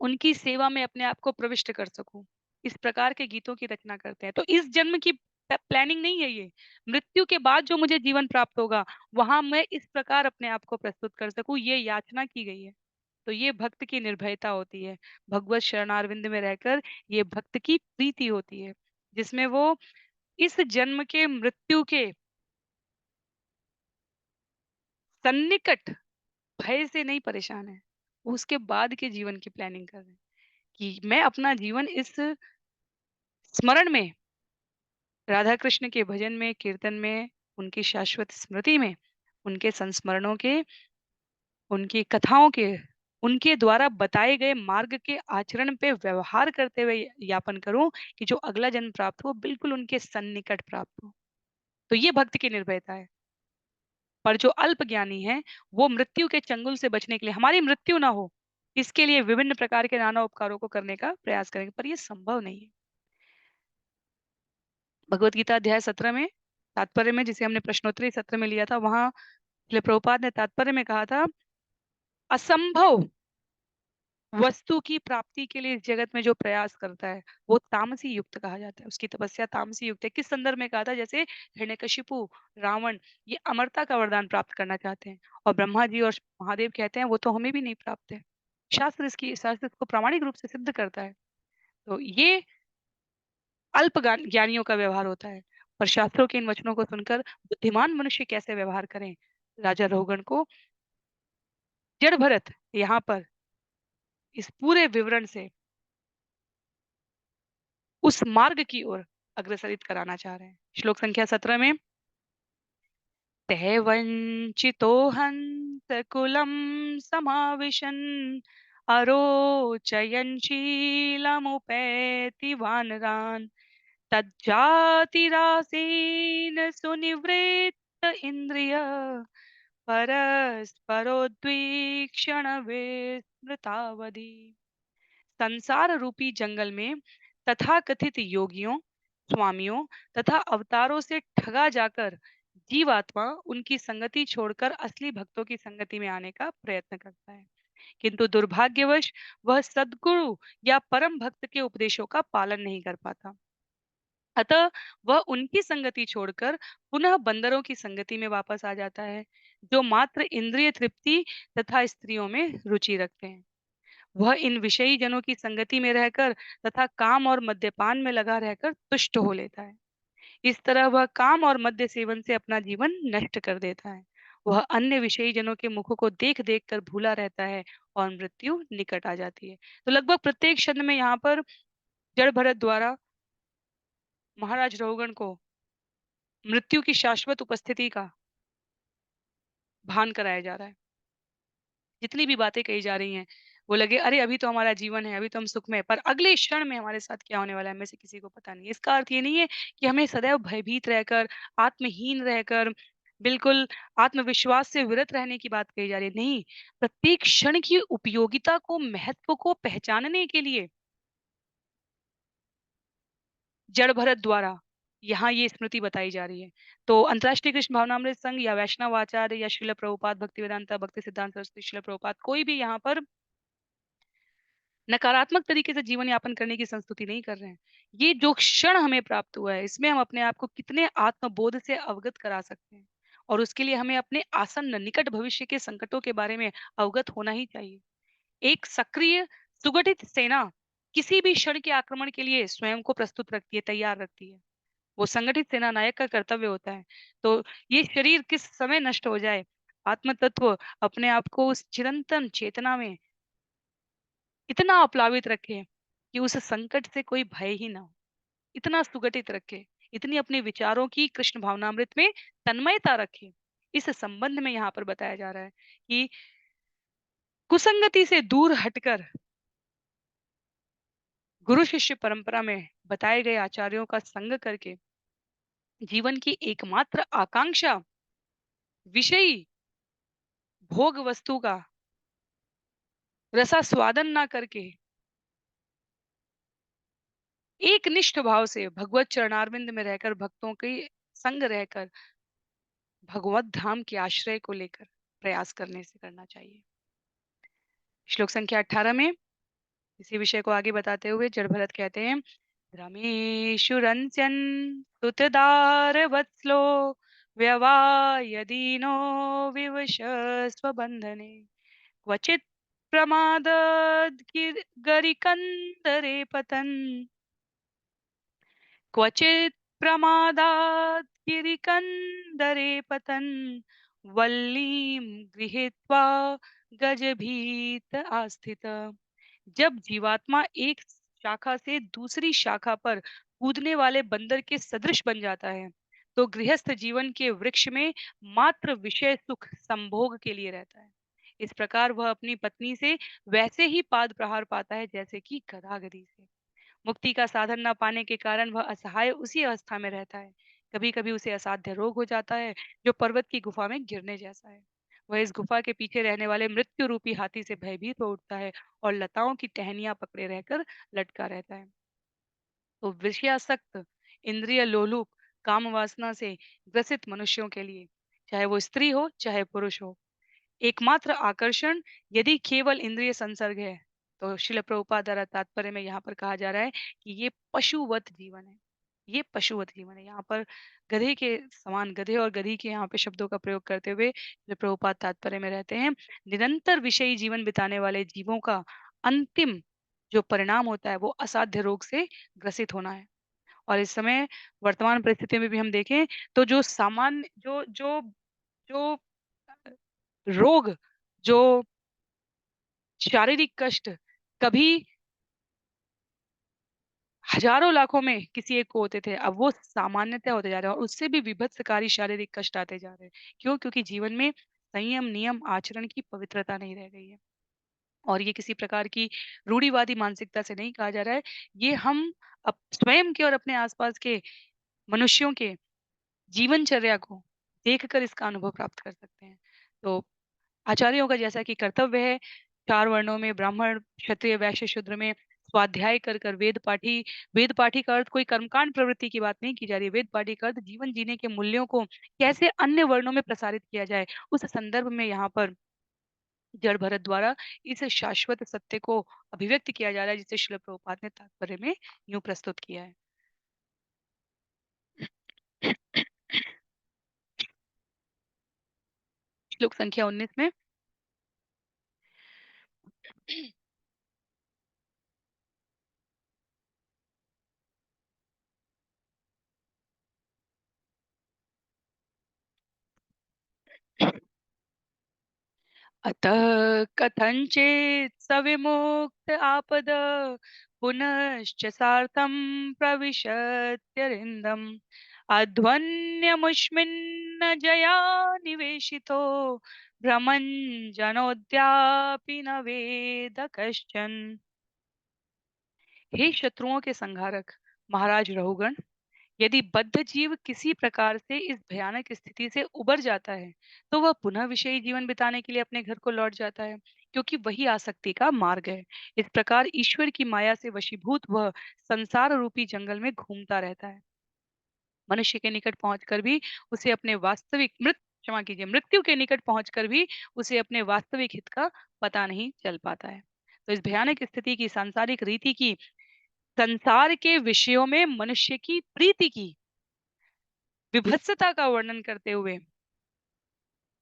उनकी सेवा में अपने आप को प्रविष्ट कर सकूं। इस प्रकार के गीतों की रचना करते हैं। तो इस जन्म की प्लानिंग नहीं है ये। मृत्यु के बाद जो मुझे जीवन प्राप्त होगा, वहां मैं इस प्रकार अपने आप को प्रस्तुत कर सकूं, ये याचना की गई है। तो ये भक्त की निर्भयता होती है। भगवत शरणारविंद में रहकर ये भक्त की प्रीति होती है, जिसमें वो इस जन्म के मृत्यु के सन्निकट भय से नहीं परेशान है। वो उसके बाद के जीवन की प्लानिंग कर रहे हैं कि मैं अपना जीवन इस स्मरण में, राधा कृष्ण के भजन में, कीर्तन में, उनकी शाश्वत स्मृति में, उनके संस्मरणों के, उनकी कथाओं के, उनके द्वारा बताए गए मार्ग के आचरण पे व्यवहार करते हुए यापन करूं कि जो अगला जन्म प्राप्त हो बिल्कुल उनके सन्निकट प्राप्त हो। तो ये भक्त की निर्भयता है। पर जो अल्प ज्ञानी है, वो मृत्यु के चंगुल से बचने के लिए, हमारी मृत्यु ना हो इसके लिए विभिन्न प्रकार के नाना उपकारों को करने का प्रयास करेंगे, पर ये संभव नहीं है। भगवत गीता अध्याय 17 में तात्पर्य में, जिसे हमने प्रश्नोत्तरी सत्र में लिया था, वहां श्रील प्रभुपाद ने तात्पर्य में कहा था, असंभव वस्तु की प्राप्ति के लिए इस जगत में जो प्रयास करता है वो तामसी युक्त कहा जाता है, उसकी तपस्या तामसी युक्त है। किस संदर्भ में कहा था? जैसे हिरण्यकशिपु, रावण, ये अमरता का वरदान प्राप्त करना चाहते हैं, और ब्रह्मा जी और महादेव कहते हैं वो तो हमें भी नहीं प्राप्त है। शास्त्र इसको प्रामाणिक रूप से सिद्ध करता है। तो ये अल्प ज्ञानियों का व्यवहार होता है। पर शास्त्रों के इन वचनों को सुनकर बुद्धिमान मनुष्य कैसे व्यवहार करें, राजा रोगन को जड़ भरत यहाँ पर इस पूरे विवरण से उस मार्ग की ओर अग्रसरित कराना चाह रहे हैं। श्लोक संख्या 17 में, तह वंचितो हंस कुलम समाविशन अरोचयन शीलमुपैति वानरान् तज्जातिरासीन सुनिवृत्त इंद्रिय परस्परोद्वीक्षण विस्मृतावधि। संसार रूपी जंगल में तथाकथित योगियों, स्वामियों तथा अवतारों से ठगा जाकर जीवात्मा उनकी संगति छोड़कर असली भक्तों की संगति में आने का प्रयत्न करता है, किंतु दुर्भाग्यवश वह सद्गुरु या परम भक्त के उपदेशों का पालन नहीं कर पाता। अतः वह उनकी संगति छोड़कर पुनः बंदरों की संगति में वापस आ जाता है, जो मात्र इंद्रिय तृप्ति तथा स्त्रियों में रुचि रखते हैं। वह इन विषयी जनों की संगति में रहकर तथा काम और मद्यपान में लगा रहकर तुष्ट हो लेता है। इस तरह वह काम और मद्य सेवन से अपना जीवन नष्ट कर देता है। वह अन्य विषयी जनों के मुखों को देख देख कर भूला रहता है और मृत्यु निकट आ जाती है। तो लगभग प्रत्येक शब्द में यहाँ पर जड़ भरत द्वारा महाराज रोगन को मृत्यु की शाश्वत उपस्थिति का भान कराया जा रहा है। जितनी भी बातें कही जा रही हैं, वो लगे अरे अभी तो हमारा जीवन है, अभी तो हम सुख में हैं, पर अगले क्षण में हमारे साथ क्या होने वाला है, हमें से किसी को पता नहीं है। इसका अर्थ ये नहीं है कि हमें सदैव भयभीत रहकर, आत्महीन रहकर, बिल्कुल आत्मविश्वास से विरत रहने की बात कही जा रही है। नहीं, प्रत्येक क्षण की उपयोगिता को, महत्व को पहचानने के लिए जड़ भरत द्वारा यहाँ ये स्मृति बताई जा रही है। तो अंतर्राष्ट्रीय कृष्ण भावनामृत संघ या वैष्णव आचार्य या श्रील प्रभुपाद भक्तिवेदांता भक्ति सिद्धांत सरस्वती श्रील प्रभुपाद कोई भी यहाँ पर नकारात्मक तरीके से जीवन यापन करने की संस्तुति नहीं कर रहे हैं। ये जो क्षण हमें प्राप्त हुआ है, इसमें हम अपने आप को कितने आत्मबोध से अवगत करा सकते हैं और उसके लिए हमें अपने आसन्न निकट भविष्य के संकटों के बारे में अवगत होना ही चाहिए। एक सक्रिय सुगठित सेना किसी भी क्षण के आक्रमण के लिए स्वयं को प्रस्तुत रखती है, तैयार रखती है। वो संगठित सेना नायक का कर्तव्य होता है। तो ये शरीर किस समय नष्ट हो जाए, आत्म तत्व अपने आप को उस चिरंतन चेतना में इतना अपलावित रखे कि उस संकट से कोई भय ही ना हो, इतना सुगठित रखे, इतनी अपने विचारों की कृष्ण भावनामृत में तन्मयता रखे। इस संबंध में यहाँ पर बताया जा रहा है कि कुसंगति से दूर हटकर गुरु शिष्य परंपरा में बताए गए आचार्यों का संग करके जीवन की एकमात्र आकांक्षा विषयी भोग वस्तु का रसास्वादन ना करके एक निष्ठ भाव से भगवत चरणारविंद में रहकर भक्तों के संग रहकर भगवत धाम के आश्रय को लेकर प्रयास करने से करना चाहिए। श्लोक संख्या 18 में इसी विषय को आगे बताते हुए जड़ भरत कहते हैं, रमेशुरंस्यन् सुतदार वत्सलो व्यवायदीनो विवश स्वबंधने क्वचित् प्रमादाद् गरिकन्दरे पतन् क्वचित् प्रमादात् गिरिकन्दरे पतन् वल्लीं गृहीत्वा गजभीत आस्थित। जब जीवात्मा एक शाखा से दूसरी शाखा पर कूदने वाले बंदर के सदृश बन जाता है, तो गृहस्थ जीवन के वृक्ष में मात्र विषय सुख संभोग के लिए रहता है। इस प्रकार वह अपनी पत्नी से वैसे ही पाद प्रहार पाता है जैसे कि गधा गधी से। मुक्ति का साधन न पाने के कारण वह असहाय उसी अवस्था में रहता है। कभी कभी उसे असाध्य रोग हो जाता है जो पर्वत की गुफा में गिरने जैसा है। वह इस गुफा के पीछे रहने वाले मृत्यु रूपी हाथी से भयभीत हो उठता है और लताओं की टहनियां पकड़े रहकर लटका रहता है। तो विषयासक्त इंद्रिय लोलुप काम वासना से ग्रसित मनुष्यों के लिए, चाहे वो स्त्री हो चाहे पुरुष हो, एकमात्र आकर्षण यदि केवल इंद्रिय संसर्ग है, तो शिल प्रभुपाद द्वारा तात्पर्य में यहाँ पर कहा जा रहा है कि ये पशुवत जीवन है। ये पशुवत जीवन है। यहाँ पर गधे के समान, गधे और गधी के यहाँ पे शब्दों का प्रयोग करते हुए शिल प्रभुपाद तात्पर्य में रहते हैं। निरंतर विषयी जीवन बिताने वाले जीवों का अंतिम जो परिणाम होता है वो असाध्य रोग से ग्रसित होना है। और इस समय वर्तमान परिस्थिति में भी हम देखें तो जो सामान्य जो जो जो रोग, जो शारीरिक कष्ट कभी हजारों लाखों में किसी एक को होते थे, अब वो सामान्यतः होते जा रहे हैं और उससे भी विभत्सकारी शारीरिक कष्ट आते जा रहे हैं। क्यों? क्योंकि जीवन में संयम नियम आचरण की पवित्रता नहीं रह गई है। और ये किसी प्रकार की रूढ़िवादी मानसिकता से नहीं कहा जा रहा है। ये हम स्वयं के और अपने आसपास के मनुष्यों के जीवनचर्या को देखकर इसका अनुभव प्राप्त कर सकते हैं। तो आचार्यों का जैसा कि कर्तव्य है, 4 वर्णों में ब्राह्मण, क्षत्रिय, वैश्य, शूद्र में स्वाध्याय कर कर वेद पाठी का अर्थ कोई कर्मकांड प्रवृत्ति की बात नहीं की जा रही है। वेद पाठी का अर्थ जीवन जीने के मूल्यों को कैसे अन्य वर्णों में प्रसारित किया जाए, उस संदर्भ में यहाँ पर जड़ भरत द्वारा इस शाश्वत सत्य को अभिव्यक्त किया जा रहा है, जिसे श्रील प्रभुपाद ने तात्पर्य में यूं प्रस्तुत किया है। श्लोक संख्या 19 में अतः कथञ्चित् सविमुक्त आपद पुनश्च सार्थं प्रविशत्यरिन्दम् अध्वन्यमुष्मिन्न जया निवेशितो भ्रमञ्जनोद्यापि न वेद कश्चन। हे शत्रुओं के संहारक महाराज रहुगण, यदि बद्ध जीव किसी प्रकार से इस भयानक स्थिति से उबर जाता है तो वह पुनः विषयी जीवन बिताने के लिए अपने घर को लौट जाता है, क्योंकि वही आसक्ति का मार्ग है। इस प्रकार ईश्वर की माया से वशीभूत वह संसार रूपी जंगल में घूमता रहता है। मनुष्य के निकट पहुंचकर भी उसे अपने वास्तविक क्षमा कीजिए, मृत्यु के निकट पहुंचकर भी उसे अपने वास्तविक हित का पता नहीं चल पाता है। तो इस भयानक स्थिति की सांसारिक रीति की, संसार के विषयों में मनुष्य की प्रीति की विभत्सता का वर्णन करते हुए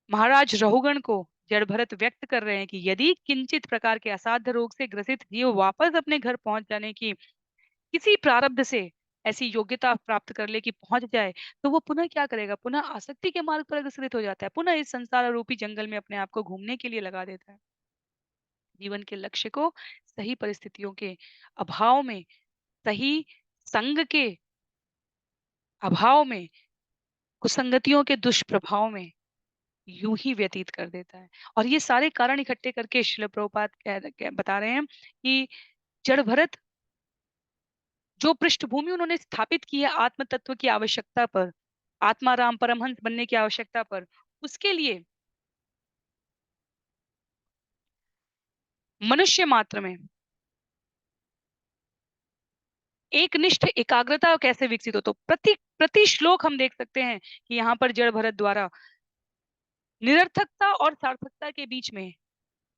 महाराज रहुगण को जड़ भरत व्यक्त कर रहे हैं कि यदि किंचित प्रकार के असाध्य रोग से ग्रसित जीव वापस अपने घर पहुंच जाने की किसी प्रारब्ध से ऐसी योग्यता प्राप्त कर ले कि पहुंच जाए, तो वो पुनः क्या करेगा? पुनः आसक्ति के मार्ग पर अग्रसरित हो जाता है, पुनः इस संसार रूपी जंगल में अपने आप को घूमने के लिए लगा देता है। जीवन के लक्ष्य को सही परिस्थितियों के अभाव में, सही संग के अभाव में, कुसंगतियों के दुष्प्रभाव में यूं ही व्यतीत कर देता है। और ये सारे कारण इकट्ठे करके श्रील प्रभुपाद बता रहे हैं कि जड़ भरत जो पृष्ठभूमि उन्होंने स्थापित की है आत्म तत्व की आवश्यकता पर, आत्मा राम परमहंस बनने की आवश्यकता पर, उसके लिए मनुष्य मात्र में एक निष्ठ एकाग्रता कैसे विकसित हो। तो प्रति प्रति श्लोक हम देख सकते हैं कि यहाँ पर जड़ भरत द्वारा निरर्थकता और सार्थकता के बीच में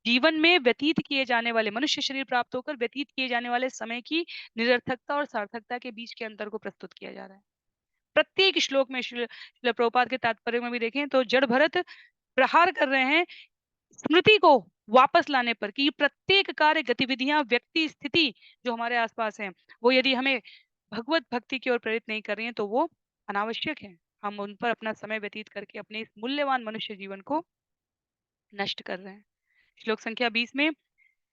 जीवन में व्यतीत किए जाने वाले, मनुष्य शरीर प्राप्त होकर व्यतीत किए जाने वाले समय की निरर्थकता और सार्थकता के बीच के अंतर को प्रस्तुत किया जा रहा है। प्रत्येक श्लोक में श्रील प्रभुपाद के तात्पर्य में भी देखें तो जड़ भरत प्रहार कर रहे हैं स्मृति को वापस लाने पर कि प्रत्येक कार्य, गतिविधियां, व्यक्ति, स्थिति जो हमारे आसपास है, वो यदि हमें भगवत भक्ति की ओर प्रेरित नहीं कर रही है तो वो अनावश्यक है। हम उन पर अपना समय व्यतीत करके अपने इस मूल्यवान मनुष्य जीवन को नष्ट कर रहे हैं। श्लोक संख्या 20 में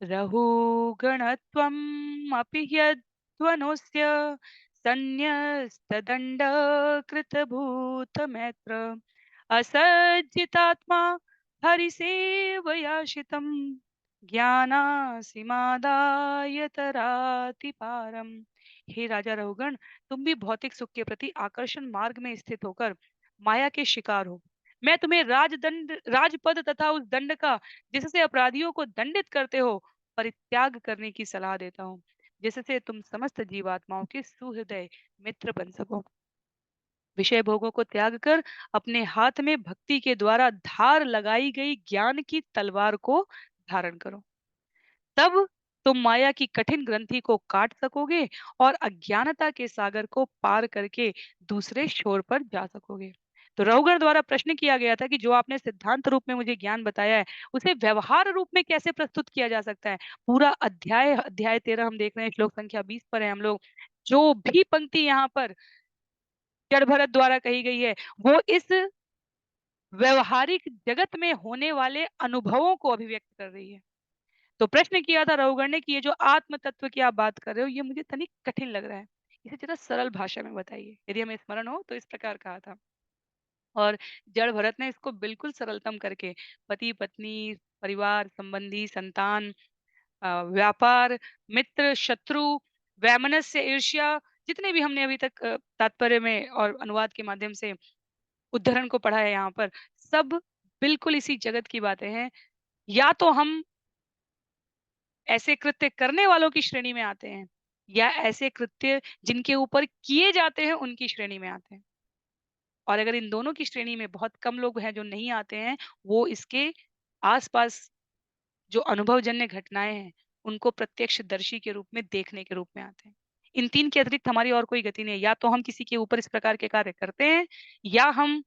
रहुगणत्वम् अपि ह्यध्वनोऽस्य सन्न्यस्तदण्डकृतभूतमैत्र असज्जितात्मा हरिसेवयाशितं ज्ञानासिमादाय तराति पारम। हे राजा रहुगण, तुम भी भौतिक सुख के प्रति आकर्षण मार्ग में स्थित होकर माया के शिकार हो। मैं तुम्हें राजदंड, राजपद तथा उस दंड का जिससे अपराधियों को दंडित करते हो परित्याग करने की सलाह देता हूँ, जिससे तुम समस्त जीवात्माओं के सुहृदय मित्र बन सको। विषय भोगों को त्याग कर अपने हाथ में भक्ति के द्वारा धार लगाई गई ज्ञान की तलवार को धारण करो। तब तुम माया की कठिन ग्रंथि को काट सकोगे और अज्ञानता के सागर को पार करके दूसरे छोर पर जा सकोगे। तो रहुगण द्वारा प्रश्न किया गया था कि जो आपने सिद्धांत रूप में मुझे ज्ञान बताया है उसे व्यवहार रूप में कैसे प्रस्तुत किया जा सकता है। पूरा अध्याय, अध्याय 13 हम देख रहे हैं, श्लोक संख्या 20 पर है हम लोग। जो भी पंक्ति यहाँ पर जड़ भरत द्वारा कही गई है वो इस व्यवहारिक जगत में होने वाले अनुभवों को अभिव्यक्त कर रही है। तो प्रश्न किया था रहुगण ने कि ये जो आत्म तत्व की आप बात कर रहे हो ये मुझे तनिक कठिन लग रहा है, इसे जरा सरल भाषा में बताइए। यदि हमें स्मरण हो तो इस प्रकार कहा था। और जड़ भरत ने इसको बिल्कुल सरलतम करके पति पत्नी, परिवार संबंधी, संतान, व्यापार, मित्र, शत्रु, वैमनस्य, ईर्ष्या, जितने भी हमने अभी तक तात्पर्य में और अनुवाद के माध्यम से उद्धरण को पढ़ा है यहाँ पर, सब बिल्कुल इसी जगत की बातें हैं। या तो हम ऐसे कृत्य करने वालों की श्रेणी में आते हैं या ऐसे कृत्य जिनके ऊपर किए जाते हैं उनकी श्रेणी में आते हैं। और अगर इन दोनों की श्रेणी में बहुत कम लोग हैं जो नहीं आते हैं, वो इसके आसपास जो अनुभवजन्य घटनाएं हैं उनको प्रत्यक्षदर्शी के रूप में, देखने के रूप में आते हैं। इन तीन के अतिरिक्त हमारी और कोई गति नहीं है। या तो हम किसी के ऊपर इस प्रकार के कार्य करते हैं, या हम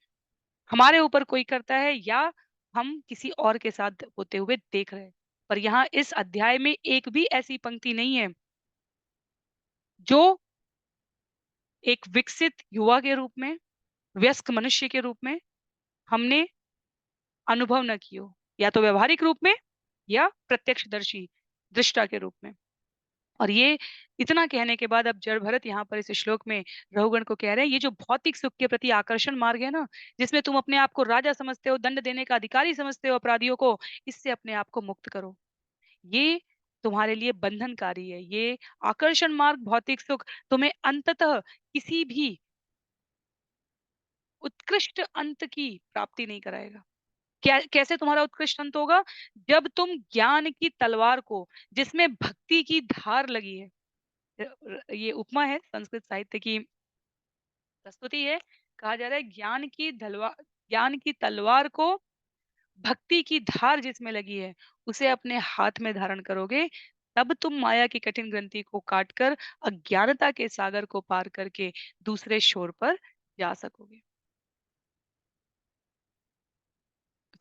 हमारे ऊपर कोई करता है, या हम किसी और के साथ होते हुए देख रहे हैं। पर यहाँ इस अध्याय में एक भी ऐसी पंक्ति नहीं है जो एक विकसित युवा के रूप में, वयस्क मनुष्य के रूप में हमने अनुभव न की हो, या तो व्यवहारिक रूप में या प्रत्यक्षदर्शी दृष्टा के रूप में। और ये इतना कहने के बाद अब जड़ भरत यहाँ पर इस श्लोक में रहुगण को कह रहे हैं, ये जो भौतिक सुख के प्रति आकर्षण मार्ग है ना, जिसमें तुम अपने आप को राजा समझते हो, दंड देने का अधिकारी समझते हो अपराधियों को, इससे अपने आप को मुक्त करो। ये तुम्हारे लिए बंधनकारी है। ये आकर्षण मार्ग भौतिक सुख तुम्हें अंततः किसी भी उत्कृष्ट अंत की प्राप्ति नहीं कराएगा। क्या कैसे तुम्हारा उत्कृष्ट अंत होगा? जब तुम ज्ञान की तलवार को, जिसमें भक्ति की धार लगी है, ये उपमा है, संस्कृत साहित्य की प्रस्तुति है। कहा जा रहा है ज्ञान की तलवार को भक्ति की धार जिसमें लगी है, उसे अपने हाथ में धारण करोगे, तब तुम माया की कठिन ग्रंथि को काटकर अज्ञानता के सागर को पार करके दूसरे छोर पर जा सकोगे।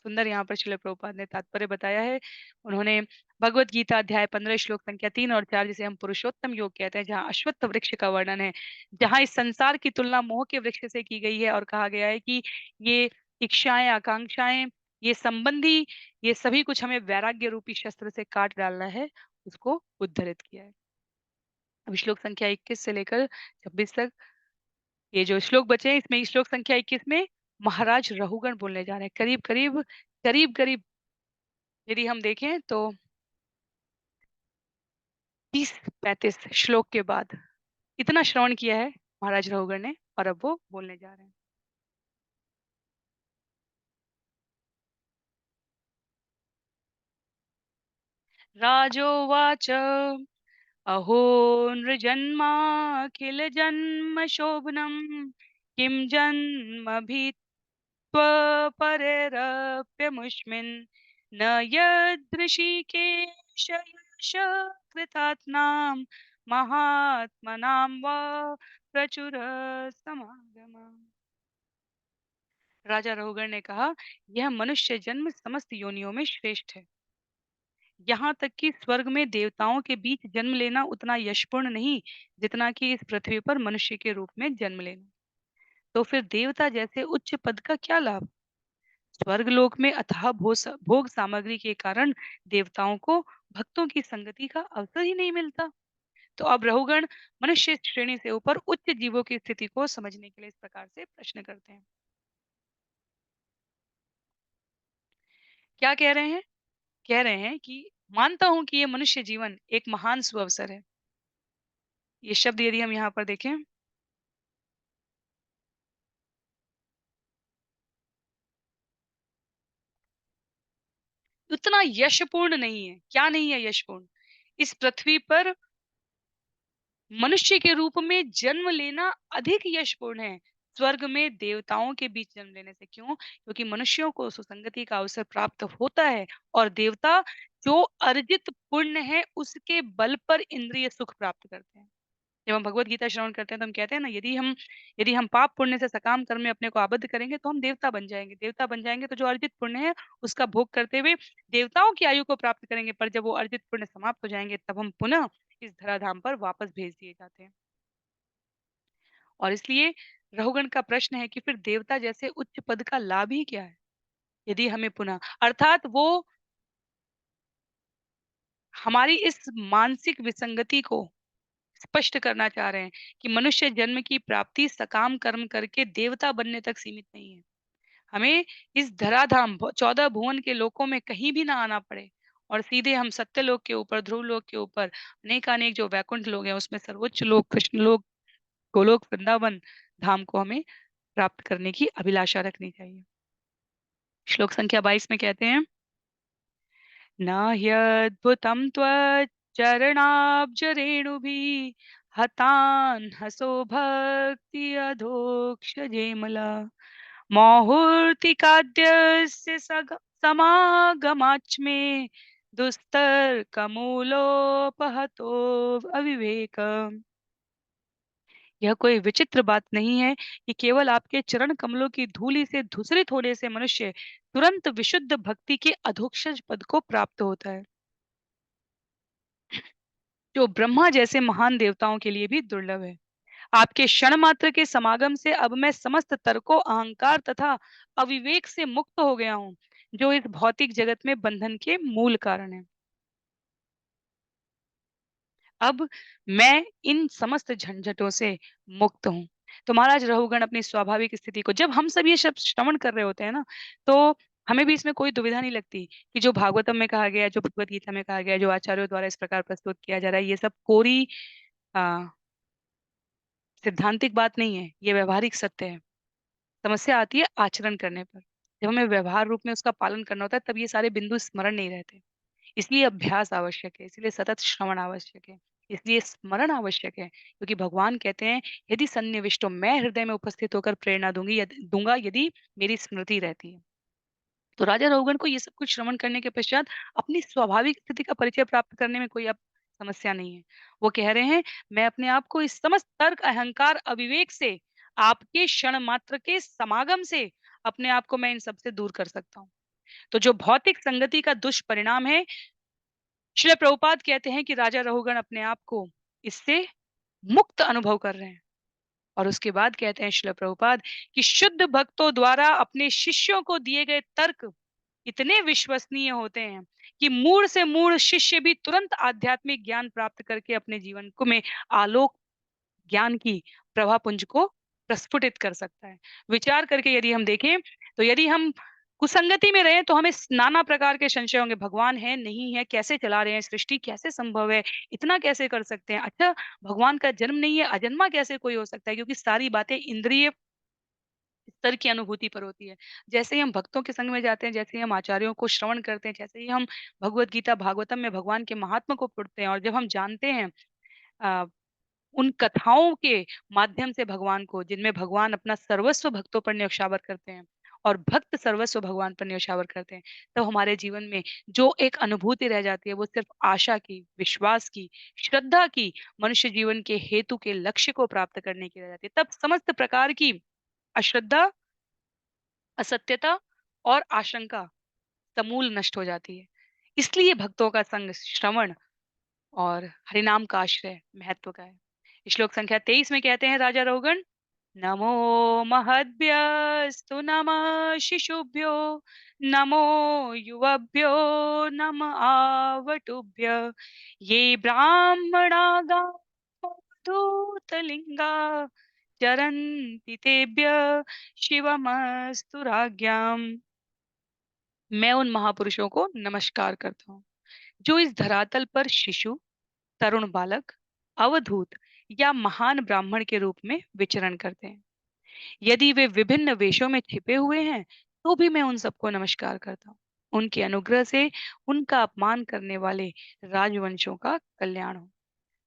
सुंदर यहाँ पर श्रील प्रभुपाद ने तात्पर्य बताया है। उन्होंने भगवत गीता अध्याय 15 श्लोक संख्या 3 और 4, जिसे हम पुरुषोत्तम योग कहते हैं, जहाँ अश्वत्थ वृक्ष का वर्णन है, जहाँ इस संसार की तुलना मोह के वृक्ष से की गई है और कहा गया है कि ये इच्छाएं, आकांक्षाएं, ये संबंधी, ये सभी कुछ हमें वैराग्य रूपी शस्त्र से काट डालना है, उसको उद्धृत किया है। अब श्लोक संख्या 21 से लेकर 26 तक ये जो श्लोक बचे हैं, इसमें श्लोक संख्या 21 में महाराज रहुगण बोलने जा रहे हैं। करीब करीब करीब करीब यदि हम देखें तो 30-35 श्लोक के बाद इतना श्रवण किया है महाराज रहुगण ने, और अब वो बोलने जा रहे हैं। राजोवाच अहो नृजन्माखिल जन्म शोभनम, किम जन्मभित्वपरेरप्यमुष्मिन्, न यदृशिकेश यश कृतात्नां महात्मनां वा प्रचुर समागम। राजा रहुगण ने कहा, यह मनुष्य जन्म समस्त योनियों में श्रेष्ठ है। यहाँ तक कि स्वर्ग में देवताओं के बीच जन्म लेना उतना यशपूर्ण नहीं, जितना कि इस पृथ्वी पर मनुष्य के रूप में जन्म लेना। तो फिर देवता जैसे उच्च पद का क्या लाभ? स्वर्ग लोक में अथाह भोग सामग्री के कारण देवताओं को भक्तों की संगति का अवसर ही नहीं मिलता। तो अब रहुगण मनुष्य श्रेणी से ऊपर उच्च जीवों की स्थिति को समझने के लिए इस प्रकार से प्रश्न करते हैं। क्या कह रहे हैं? कह रहे हैं कि मानता हूं कि ये मनुष्य जीवन एक महान सुअवसर है। ये शब्द यदि हम यहाँ पर देखें, उतना यशपूर्ण नहीं है। क्या नहीं है यशपूर्ण? इस पृथ्वी पर मनुष्य के रूप में जन्म लेना अधिक यशपूर्ण है स्वर्ग में देवताओं के बीच जन्म लेने से। क्यों? क्योंकि मनुष्यों को सुसंगति का अवसर प्राप्त होता है, और देवता जो अर्जित पुण्य है उसके बल पर इंद्रिय सुख प्राप्त करते हैं। जब हम भगवत गीता श्रवण करते हैं तो हम कहते हैं ना, यदि हम पाप पुण्य से सकाम कर्म में अपने को आबद्ध करेंगे तो हम देवता बन जाएंगे। देवता बन जाएंगे तो जो अर्जित पुण्य है उसका भोग करते हुए देवताओं की आयु को प्राप्त करेंगे। पर जब वो अर्जित पुण्य समाप्त हो जाएंगे तब हम पुनः इस धराधाम पर वापस भेज दिए जाते हैं। और इसलिए रहुगण का प्रश्न है कि फिर देवता जैसे उच्च पद का लाभ ही क्या है, यदि हमें पुनः, अर्थात वो हमारी इस मानसिक विसंगति को स्पष्ट करना चाह रहे हैं कि मनुष्य जन्म की प्राप्ति सकाम कर्म करके देवता बनने तक सीमित नहीं है। हमें इस धराधाम 14 भुवन के लोकों में कहीं भी ना आना पड़े, और सीधे हम सत्यलोक के ऊपर, ध्रुव लोक के ऊपर, अनेकानेक जो वैकुंठ लोग हैं उसमें सर्वोच्च लोक कृष्ण लोक, गोलोक, वृंदावन धाम को हमें प्राप्त करने की अभिलाषा रखनी चाहिए। श्लोक संख्या 22 में कहते हैं, न ह्यद्भुतं त्वच्चरणाब्जरेणुभिः हतान् हसो भक्ति अधोक्षजेमला, माहुर्तिकाद्यस्य समागमाच्मे दुस्तर्कमूलोपहतो अविवेकम्। यह कोई विचित्र बात नहीं है कि केवल आपके चरण कमलों की धूलि से धूसरित होने से मनुष्य तुरंत विशुद्ध भक्ति के अधोक्षज पद को प्राप्त होता है, जो ब्रह्मा जैसे महान देवताओं के लिए भी दुर्लभ है। आपके क्षण मात्र के समागम से अब मैं समस्त तर्कों, अहंकार तथा अविवेक से मुक्त हो गया हूँ, जो इस भौतिक जगत में बंधन के मूल कारण है। अब मैं इन समस्त झंझटों से मुक्त हूँ। तो महाराज रहुगण अपनी स्वाभाविक स्थिति को जब हम सब ये शब्द श्रवण कर रहे होते हैं ना, तो हमें भी इसमें कोई दुविधा नहीं लगती कि जो भागवतम में कहा गया है, जो भगवत गीता में कहा गया है, जो आचार्यों द्वारा इस प्रकार प्रस्तुत किया जा रहा है, ये सब कोरी अ, सिद्धांतिक बात नहीं है, ये व्यवहारिक सत्य है। समस्या आती है आचरण करने पर। जब हमें व्यवहार रूप में उसका पालन करना होता है, तब ये सारे बिंदु स्मरण नहीं रहते। इसलिए अभ्यास आवश्यक है, इसलिए सतत श्रवण आवश्यक है, इसलिए स्मरण आवश्यक है, क्योंकि भगवान कहते हैं यदि सन्निविष्टो, मैं हृदय में उपस्थित होकर प्रेरणा दूंगा यदि मेरी स्मृति रहती है। तो राजा रहुगण को ये सब कुछ श्रवण करने के पश्चात अपनी स्वाभाविक स्थिति का परिचय प्राप्त करने में कोई अब समस्या नहीं है। वो कह रहे हैं मैं अपने आप को इस समस्त तर्क अहंकार अविवेक से, आपके क्षण मात्र के समागम से अपने आप को मैं इन सब से दूर कर सकता हूँ। तो जो भौतिक संगति का दुष्परिणाम है, श्रील प्रभुपाद कहते हैं कि राजा रहुगण अपने आप को इससे मुक्त अनुभव कर रहे हैं। और उसके बाद कहते हैं श्रील प्रभुपाद कि शुद्ध भक्तों द्वारा अपने शिष्यों को दिए गए तर्क इतने विश्वसनीय होते हैं कि मूढ़ से मूढ़ शिष्य भी तुरंत आध्यात्मिक ज्ञान प्राप्त करके अपने जीवन को में आलोक ज्ञान की प्रभा पुंज को प्रस्फुटित कर सकता है। विचार करके यदि हम देखें, तो यदि हम कुसंगति में रहे तो हमें नाना प्रकार के संशय होंगे, भगवान है नहीं है, कैसे चला रहे हैं सृष्टि, कैसे संभव है, इतना कैसे कर सकते हैं, अच्छा भगवान का जन्म नहीं है, अजन्मा कैसे कोई हो सकता है, क्योंकि सारी बातें इंद्रिय स्तर की अनुभूति पर होती है। जैसे ही हम भक्तों के संग में जाते हैं, जैसे ही हम आचार्यों को श्रवण करते हैं, जैसे ही हम भगवत गीता भागवतम में भगवान के महात्मा को पढ़ते हैं, और जब हम जानते हैं अ, उन कथाओं के माध्यम से भगवान को, जिनमें भगवान अपना सर्वस्व भक्तों पर न्यौछावर करते हैं और भक्त सर्वस्व भगवान पर न्यौछावर करते हैं, तो हमारे जीवन में जो एक अनुभूति रह जाती है वो सिर्फ आशा की, विश्वास की, श्रद्धा की, मनुष्य जीवन के हेतु के लक्ष्य को प्राप्त करने की रह जाती है। तब समस्त प्रकार की अश्रद्धा, असत्यता और आशंका समूल नष्ट हो जाती है। इसलिए भक्तों का संग, श्रवण और हरिनाम का आश्रय महत्व का है। श्लोक संख्या 23 में कहते हैं राजा रहुगण, नमो महद्भ्यस्तु नमः शिशुभ्यो, नमो युवभ्यो, नम आवटुभ्य, ये ब्राह्मणा दूतलिंगा चरन्ति तेभ्य शिवमस्तु राज्ञाम्। मैं उन महापुरुषों को नमस्कार करता हूँ जो इस धरातल पर शिशु, तरुण बालक, अवधूत या महान ब्राह्मण के रूप में विचरण करते हैं। यदि वे विभिन्न वेशों में छिपे हुए हैं, तो भी मैं उन सबको नमस्कार करता हूँ। उनके अनुग्रह से उनका अपमान करने वाले राजवंशों का कल्याण हो।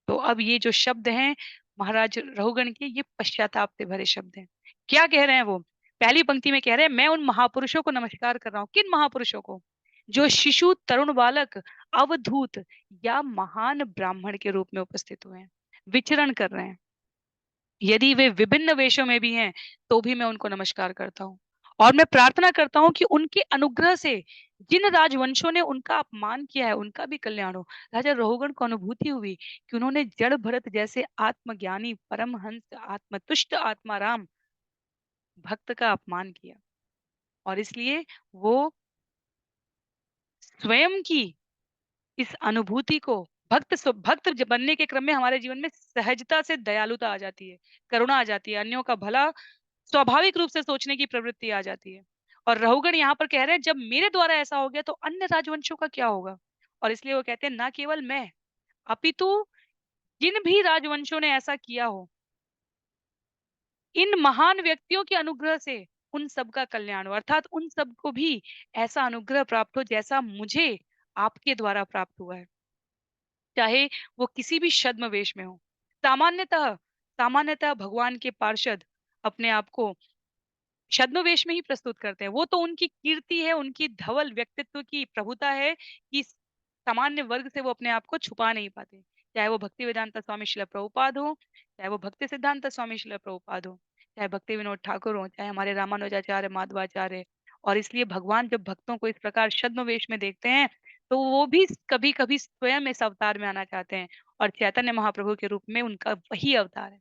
तो अब ये जो शब्द हैं महाराज रहुगण के, ये पश्चाताप से भरे शब्द हैं। क्या कह रहे हैं वो? पहली पंक्ति में कह रहे हैं मैं उन महापुरुषों को नमस्कार कर रहा हूँ। किन महापुरुषों को? जो शिशु, तरुण बालक, अवधूत या महान ब्राह्मण के रूप में उपस्थित हुए हैं, विचरण कर रहे हैं। यदि वे विभिन्न वेशों में भी हैं, तो भी मैं उनको नमस्कार करता हूँ। और मैं प्रार्थना करता हूँ कि उनके अनुग्रह से जिन राजवंशों ने उनका अपमान किया है, उनका भी कल्याण हो। राजा रहुगण को अनुभूति हुई कि उन्होंने जड़ भरत जैसे आत्मज्ञानी, परमहंस, आत्मतुष्ट, आत्माराम भक्त का अपमान किया, और इसलिए वो स्वयं की इस अनुभूति को, बनने के क्रम में हमारे जीवन में सहजता से दयालुता आ जाती है, करुणा आ जाती है, अन्यों का भला स्वाभाविक रूप से सोचने की प्रवृत्ति आ जाती है। और रहुगण यहाँ पर कह रहे हैं जब मेरे द्वारा ऐसा हो गया तो अन्य राजवंशों का क्या होगा। और इसलिए वो कहते हैं ना केवल मैं, अपितु जिन भी राजवंशों ने ऐसा किया हो, इन महान व्यक्तियों के अनुग्रह से उन सबका कल्याण हो, अर्थात उन सबको भी ऐसा अनुग्रह प्राप्त हो जैसा मुझे आपके द्वारा प्राप्त हुआ है, चाहे वो किसी भी छद्म वेश में हो। सामान्यतः सामान्यतः भगवान के पार्षद अपने आप को छद्मवेश में ही प्रस्तुत करते हैं। वो तो उनकी कीर्ति है, उनकी धवल व्यक्तित्व की प्रभुता है कि सामान्य वर्ग से वो अपने आप को छुपा नहीं पाते। चाहे वो भक्तिवेदांत स्वामी श्रील प्रभुपाद हो, चाहे वो भक्ति सिद्धांत स्वामी श्रील प्रभुपाद हो, चाहे भक्ति विनोद ठाकुर हो, चाहे हमारे रामानुजाचार्य, माधवाचार्य। और इसलिए भगवान जब भक्तों को इस प्रकार छद्मवेश में देखते हैं, तो वो भी कभी-कभी स्वयं इस अवतार में आना चाहते हैं, और चैतन्य महाप्रभु के रूप में उनका वही अवतार है।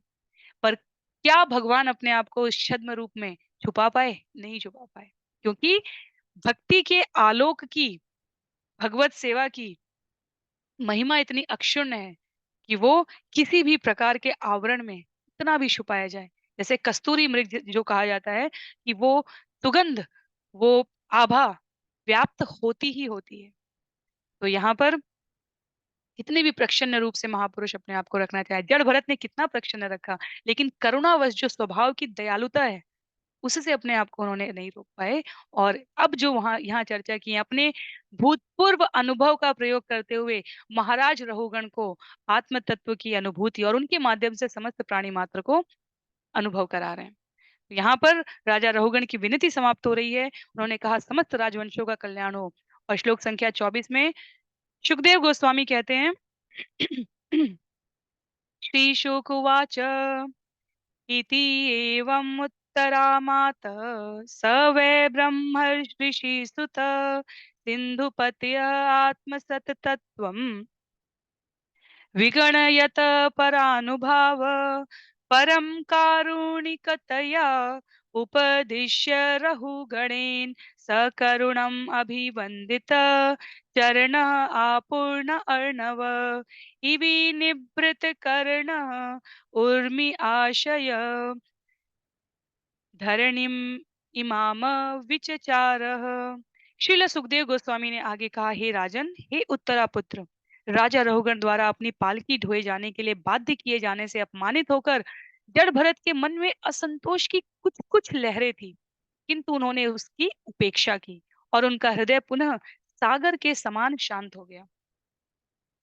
पर क्या भगवान अपने आप को इस छद्म रूप में छुपा पाए? नहीं छुपा पाए, क्योंकि भक्ति के आलोक की, भगवत सेवा की महिमा इतनी अक्षुण्ण है कि वो किसी भी प्रकार के आवरण में इतना भी छुपाया जाए, जैसे कस्तूरी मृग जो कहा जाता है कि वो सुगंध, वो आभा व्याप्त होती ही होती है। तो यहाँ पर कितने भी प्रच्छन्न रूप से महापुरुष अपने आप को रखना चाहे, जड़ भरत ने कितना प्रच्छन्न रखा, लेकिन करुणावश जो स्वभाव की दयालुता है उससे अपने आप को उन्होंने नहीं रोक पाए। और अब जो वहां यहाँ चर्चा की है, अपने भूतपूर्व अनुभव का प्रयोग करते हुए महाराज रहुगण को आत्म तत्व की अनुभूति और उनके माध्यम से समस्त प्राणी मात्र को अनुभव करा रहे हैं। यहाँ पर राजा रहुगण की विनती समाप्त हो रही है। उन्होंने कहा समस्त राजवंशों का कल्याण हो। और श्लोक संख्या 24 में सुखदेव गोस्वामी कहते हैं श्री शुक उवाच इति एवम् उत्तरामात स वै ब्रह्मर्षिसुत सिन्धुपतय आत्मसततत्त्वम् विगणयत परानुभाव परं कारुणिकतया उपदिश्य रहुगणेन सकरुणम् अभिवन्दित चरणः आपूर्ण अर्णव इवि निभृत कर्ण उर्मि आशय धरणिम इमाम विचचारः। श्रील सुखदेव गोस्वामी ने आगे कहा, हे राजन, हे उत्तरापुत्र, राजा रहुगण द्वारा अपनी पालकी ढोए जाने के लिए बाध्य किए जाने से अपमानित होकर जड़ भरत के मन में असंतोष की कुछ कुछ लहरें थी, किंतु उन्होंने उसकी उपेक्षा की और उनका हृदय पुनः सागर के समान शांत हो गया।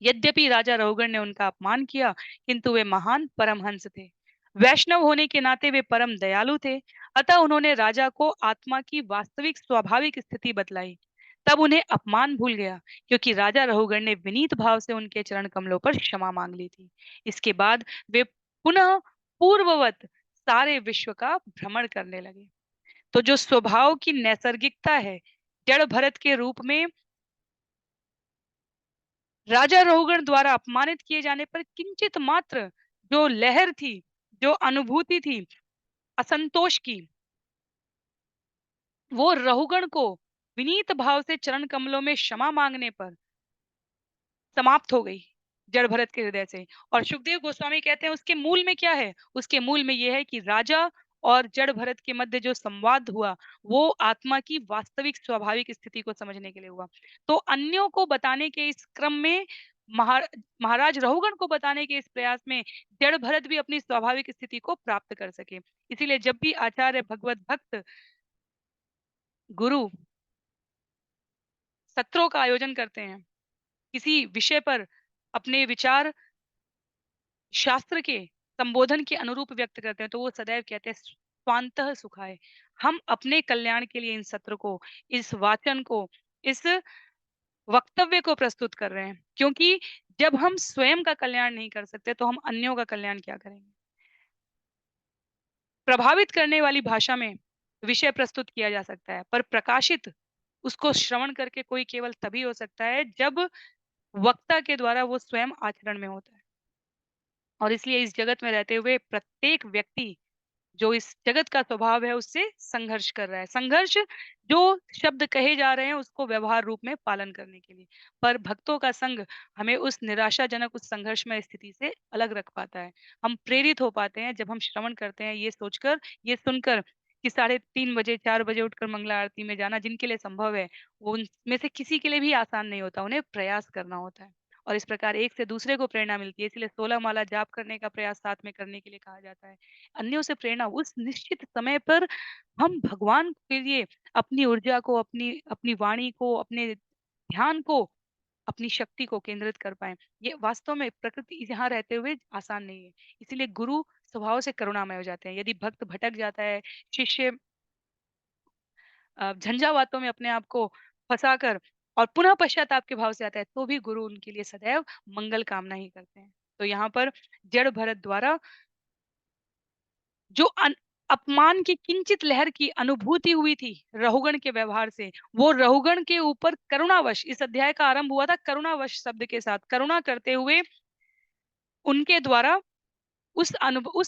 यद्यपि राजा रहुगण ने उनका अपमान किया, किंतु वे महान परमहंस थे। वैष्णव होने के नाते वे परम दयालु थे। अतः उन्होंने राजा को आत्मा की वास्तविक स्वाभाविक स्थिति बतलाई। तब उन्हें अपमान भूल गया, क्योंकि राजा रहुगण ने विनीत भाव से उनके चरण कमलों पर क्षमा मांग ली थी। इसके बाद वे पुनः पूर्ववत सारे विश्व का भ्रमण करने लगे। तो जो स्वभाव की नैसर्गिकता है, जड़ भरत के रूप में राजा रहुगण द्वारा अपमानित किए जाने पर किंचित मात्र जो लहर थी, जो अनुभूति थी असंतोष की, वो रहुगण को विनीत भाव से चरण कमलों में क्षमा मांगने पर समाप्त हो गई जड़ भरत के हृदय से। और सुखदेव गोस्वामी कहते हैं उसके मूल में क्या है, उसके मूल में यह है कि राजा और जड़ भरत के मध्य जो संवाद हुआ वो आत्मा की वास्तविक स्वाभाविक स्थिति को समझने के लिए हुआ। तो अन्यों को बताने के इस क्रम में महाराज रहुगण को बताने के इस प्रयास में जड़ भरत भी अपनी स्वाभाविक स्थिति को प्राप्त कर सके। इसीलिए जब भी आचार्य भगवत भक्त गुरु सत्रों का आयोजन करते हैं, किसी विषय पर अपने विचार शास्त्र के संबोधन के अनुरूप व्यक्त करते हैं, तो वो सदैव कहते हैं स्वांतः सुखाय। हम अपने कल्याण के लिए इन सत्र को, इस वाचन को, इस वक्तव्य को प्रस्तुत कर रहे हैं, क्योंकि जब हम स्वयं का कल्याण नहीं कर सकते तो हम अन्यों का कल्याण क्या करेंगे। प्रभावित करने वाली भाषा में विषय प्रस्तुत किया जा सकता है, पर प्रकाशित उसको श्रवण करके कोई केवल तभी हो सकता है जब वक्ता के द्वारा वो स्वयं आचरण में होता है। और इसलिए इस जगत में रहते हुए प्रत्येक व्यक्ति जो इस जगत का स्वभाव है उससे संघर्ष कर रहा है। संघर्ष जो शब्द कहे जा रहे हैं उसको व्यवहार रूप में पालन करने के लिए। पर भक्तों का संग हमें उस निराशाजनक उस संघर्षमय स्थिति से अलग रख पाता है। हम प्रेरित हो पाते हैं जब हम श्रवण करते हैं ये सोचकर, ये सुनकर कि 3:30 बजे 4 बजे उठकर मंगला आरती में जाना जिनके लिए संभव है, वो उनमें से किसी के लिए भी आसान नहीं होता, उन्हें प्रयास करना होता है। और इस प्रकार एक से दूसरे को प्रेरणा मिलती है, इसलिए 16 माला जाप करने का प्रयास साथ में करने के लिए कहा जाता है। अन्यों से प्रेरणा उस निश्चित समय पर हम भगवान के लिए अपनी ऊर्जा को, अपनी अपनी वाणी को, अपने ध्यान को, अपनी शक्ति को केंद्रित कर पाए। ये वास्तव में प्रकृति यहाँ रहते हुए आसान नहीं है। इसीलिए गुरु स्वभाव से करुणामय हो जाते हैं। यदि भक्त भटक जाता है, शिष्य झंझावातों में अपने आप को फंसाकर और पुनः पश्चाताप के भाव से आता है, तो भी गुरु उनके लिए सदैव मंगल कामना ही करते हैं। तो यहाँ पर जड़ भरत द्वारा जो अपमान की किंचित लहर की अनुभूति हुई थी रहुगण के व्यवहार से, वो रहुगण के ऊपर करुणावश, इस अध्याय का आरंभ हुआ था करुणावश शब्द के साथ, करुणा करते हुए उनके द्वारा उस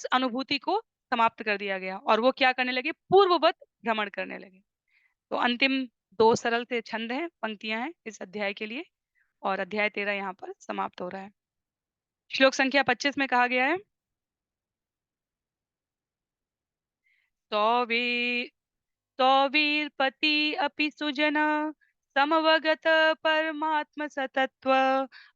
अनुभूति को समाप्त कर दिया गया और वो क्या करने लगे, पूर्ववत भ्रमण करने लगे। तो अंतिम 2 सरल से छंद हैं, पंक्तियां हैं इस अध्याय के लिए, और अध्याय 13 यहाँ पर समाप्त हो रहा है। श्लोक संख्या 25 में कहा गया है, सौवी सौवीरपति अपि सुजन समवगत परमात्म सतत्व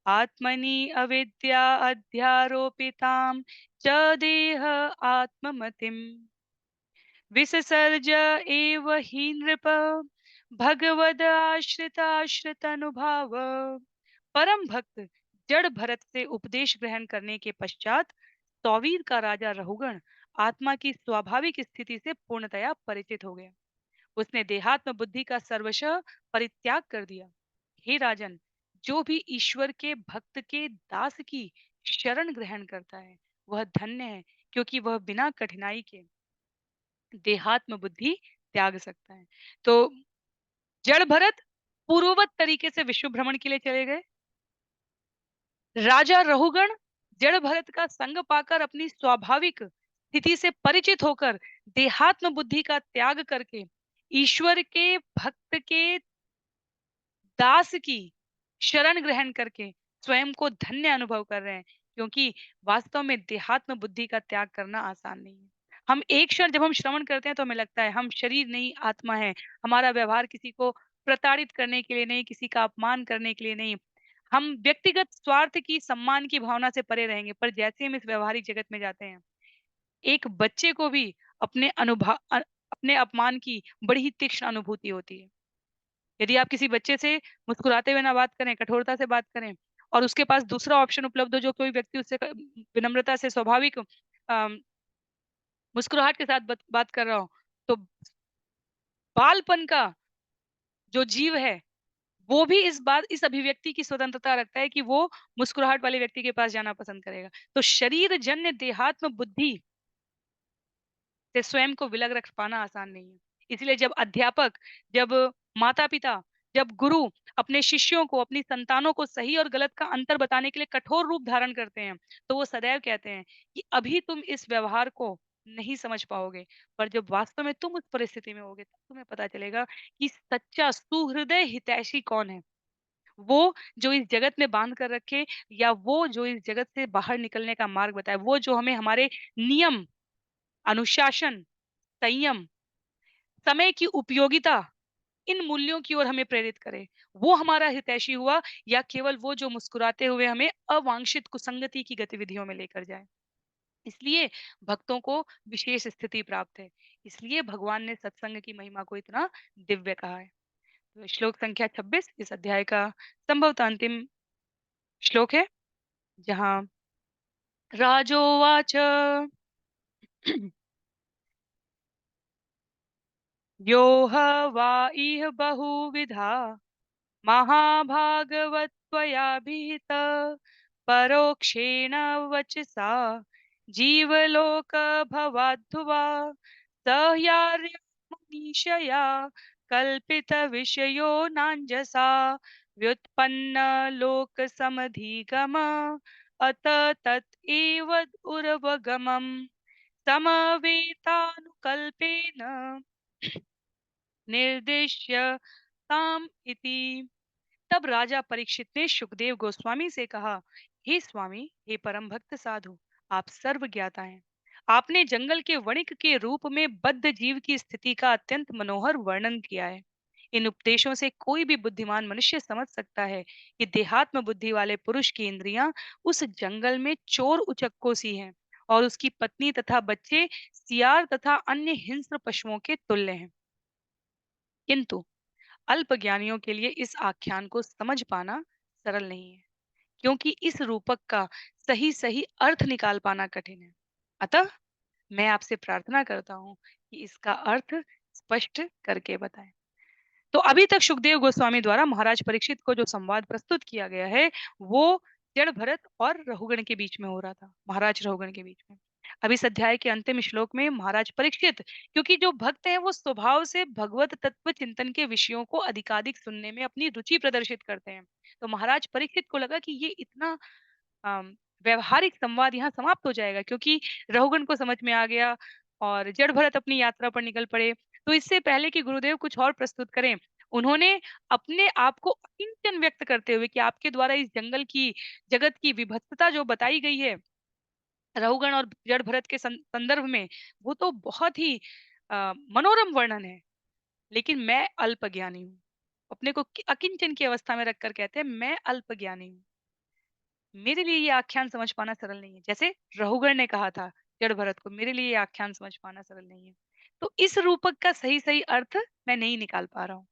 आत्मनि अविद्या अध्यारोपितां च देह आत्ममतिम् विससर्ज एव हि नृप भगवद आश्रित अनुभाव। परम भक्त जड़ भरत से उपदेश ग्रहण करने के पश्चात सौवीर का राजा रहुगण आत्मा की स्वाभाविक स्थिति से पूर्णतया परिचित हो गया। उसने देहात्म बुद्धि का सर्वशः परित्याग कर दिया। हे राजन, जो भी ईश्वर के भक्त के दास की शरण ग्रहण करता है वह धन्य है, क्योंकि वह बिना कठिनाई के देहात्म बुद्धि त्याग सकता है। तो जड़ भरत पूर्ववत तरीके से विश्व भ्रमण के लिए चले गए। राजा रहुगण जड़ भरत का संग पाकर अपनी स्वाभाविक स्थिति से परिचित होकर देहात्म बुद्धि का त्याग करके ईश्वर के भक्त के दास की शरण ग्रहण करके स्वयं को धन्य अनुभव कर रहे हैं, क्योंकि वास्तव में देहात्म बुद्धि का त्याग करना आसान नहीं है। हम एक क्षण जब हम श्रवण करते हैं तो हमें लगता है हम शरीर नहीं आत्मा है। हमारा व्यवहार किसी को प्रताड़ित करने के लिए नहीं, किसी का अपमान करने के लिए नहीं। हम व्यक्तिगत स्वार्थ की सम्मान की भावना से परे रहेंगे, पर जैसे हम इस व्यवहारिक जगत में जाते हैं, एक बच्चे को भी अपने अपमान की बड़ी ही तीक्ष्ण अनुभूति होती है। यदि आप किसी बच्चे से मुस्कुराते हुए ना बात करें, कठोरता से बात करें और उसके पास दूसरा ऑप्शन उपलब्ध हो, जो कोई व्यक्ति उससे विनम्रता से स्वाभाविक मुस्कुराहट के साथ बात कर रहा हो, तो बालपन का जो जीव है वो भी इस अभिव्यक्ति की स्वतंत्रता रखता है कि वो मुस्कुराहट वाले व्यक्ति के पास जाना पसंद करेगा। तो शरीर जन्य देहात्म बुद्धि से स्वयं को विलग रख पाना आसान नहीं है। इसलिए जब अध्यापक, जब माता-पिता, जब गुरु अपने शिष्यों को, अपनी संतानों को सही और गलत का अंतर बताने के लिए कठोर रूप धारण करते हैं, तो वो सदैव कहते हैं कि अभी तुम इस व्यवहार को नहीं समझ पाओगे, पर जब वास्तव में तुम उस परिस्थिति में होगे, तब तुम्हें पता चलेगा कि सच्चा सुहृदय हितैषी कौन है। वो जो इस जगत में बांध कर रखे, या वो जो इस जगत से बाहर निकलने का मार्ग बताए, वो जो हमें हमारे नियम, अनुशासन, संयम, समय की उपयोगिता, इन मूल्यों की ओर हमें प्रेरित करे। वो हमारा हितैषी हुआ, या केवल वो जो मुस्कुराते हुए हमें अवांछित कुसंगति की गतिविधियों में लेकर जाए। इसलिए भक्तों को विशेष स्थिति प्राप्त है। इसलिए भगवान ने सत्संग की महिमा को इतना दिव्य कहा है। तो श्लोक संख्या 26 इस अध्याय का संभवतः अंतिम श्लोक है, जहाँ राजोवाच यो ह वा इह बहुविधा महाभागवत्वयाभिहित परोक्षेण वचसा जीवलोकभवाद्धुवा स ह्यार्यमनीषया कल्पितविषयो नाञ्जसा व्युत्पन्नलोकसमधिगम अत तत् एव उर्वगमम् समवेतानुकल्पेन निर्दिश्य ताम इति। तब राजा परीक्षित ने सुखदेव गोस्वामी से कहा, हे स्वामी, हे परम भक्त साधु, आप सर्व ज्ञाता हैं। आपने जंगल के वणिक के रूप में बद्ध जीव की स्थिति का अत्यंत मनोहर वर्णन किया है। इन उपदेशों से कोई भी बुद्धिमान मनुष्य समझ सकता है कि देहात्म बुद्धि वाले पुरुष की इंद्रियां उस जंगल में चोर उचक्कों सी हैं, और उसकी पत्नी तथा बच्चे सियार तथा अन्य हिंस्र पशुओं के तुल्य हैं। किंतु अल्पज्ञानियों के लिए इस आख्यान को समझ पाना सरल नहीं है, क्योंकि इस रूपक का सही सही अर्थ निकाल पाना कठिन है। अतः मैं आपसे प्रार्थना करता हूँ कि इसका अर्थ स्पष्ट करके बताएं। तो अभी तक सुखदेव गोस्वामी द्वारा महाराज परीक्षित को जो संवाद प्रस्तुत किया गया है, वो जड़ भरत और रहुगण के बीच में हो रहा था, महाराज रहुगण के बीच में। अब इस अध्याय के अंतिम श्लोक में महाराज परीक्षित, क्योंकि जो भक्त हैं वो स्वभाव से भगवत तत्व चिंतन के विषयों को अधिकाधिक सुनने में अपनी रुचि प्रदर्शित करते हैं, तो महाराज परीक्षित को लगा कि ये इतना अम, व्यवहारिक संवाद यहाँ समाप्त हो जाएगा, क्योंकि रहुगण को समझ में आ गया और जड़ भरत अपनी यात्रा पर निकल पड़े। तो इससे पहले कि गुरुदेव कुछ और प्रस्तुत करें, उन्होंने अपने आप को अकिंचन व्यक्त करते हुए कि आपके द्वारा इस जगत की विभत्सता जो बताई गई है, रहुगण और जड़ भरत के संदर्भ में, वो तो बहुत ही मनोरम वर्णन है। लेकिन मैं अल्पज्ञानी हूँ। अपने को अकिंचन की अवस्था में रखकर कहते हैं, मैं अल्पज्ञानी हूँ। मेरे लिए ये आख्यान समझ पाना सरल नहीं है। जैसे रहुगण ने कहा था जड़ भरत को, मेरे लिए ये आख्यान समझ पाना सरल नहीं है। तो इस रूपक का सही-सही अर्थ मैं नहीं निकाल पा रहा हूँ।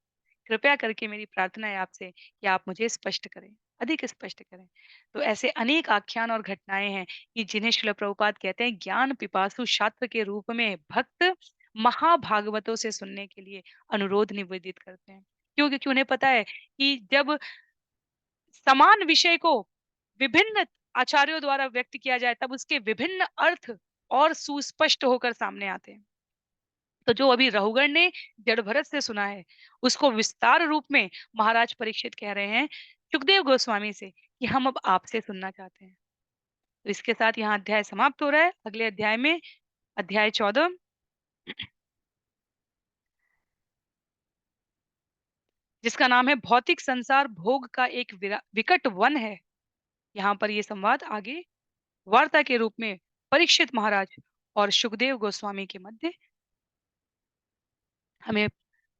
कृपया करके मेरी प्रार्थना है आपसे कि आप मुझे स्पष्ट करें, अधिक स्पष्ट करें। तो ऐसे अनेक आख्यान और घटनाएँ हैं कि जिन्हें श्रील प्रभुपाद कहते हैं ज्ञान पिपासु छात्र के रूप में भक्त महाभागवतों से सुनने के लिए अनुरोध निवेदित करते हैं। क्यों? क्योंकि उन्हें पता है कि जब समान विषय को विभिन्न आचार्यों द्वारा व्यक्त किया जाए तब उसके विभिन्न अर्थ और सुस्पष्ट होकर सामने आते हैं। तो जो अभी रहुगण ने जड़भरत से सुना है, उसको विस्तार रूप में महाराज परीक्षित कह रहे हैं सुखदेव गोस्वामी से कि हम अब आपसे सुनना चाहते हैं। तो इसके साथ यहाँ अध्याय समाप्त हो रहा है। अगले अध्याय में अध्याय 14 जिसका नाम है भौतिक संसार भोग का एक विकट वन है। यहाँ पर ये संवाद आगे वार्ता के रूप में परीक्षित महाराज और सुखदेव गोस्वामी के मध्य हमें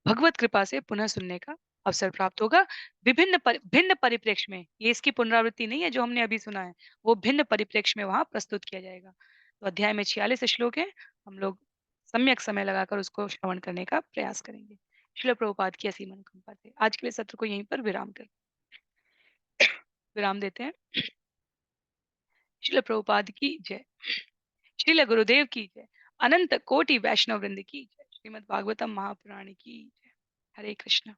भगवत कृपा से पुनः सुनने का अवसर प्राप्त होगा। भिन्न परिप्रेक्ष्य में, ये इसकी पुनरावृत्ति नहीं है जो हमने अभी सुना है, वो भिन्न परिप्रेक्ष्य में वहां प्रस्तुत किया जाएगा। तो अध्याय में 46 श्लोक है। हम लोग सम्यक समय लगाकर उसको श्रवण करने का प्रयास करेंगे। श्रील प्रभुपाद की असीम अनुकंपा से आज के लिए सत्र को यहीं पर विराम देते हैं। श्रील प्रभुपाद की जय। श्रील गुरुदेव की जय। अनंत कोटि वैष्णव वृंद की जय। श्रीमद् भागवतम महापुराण की जय। हरे कृष्ण।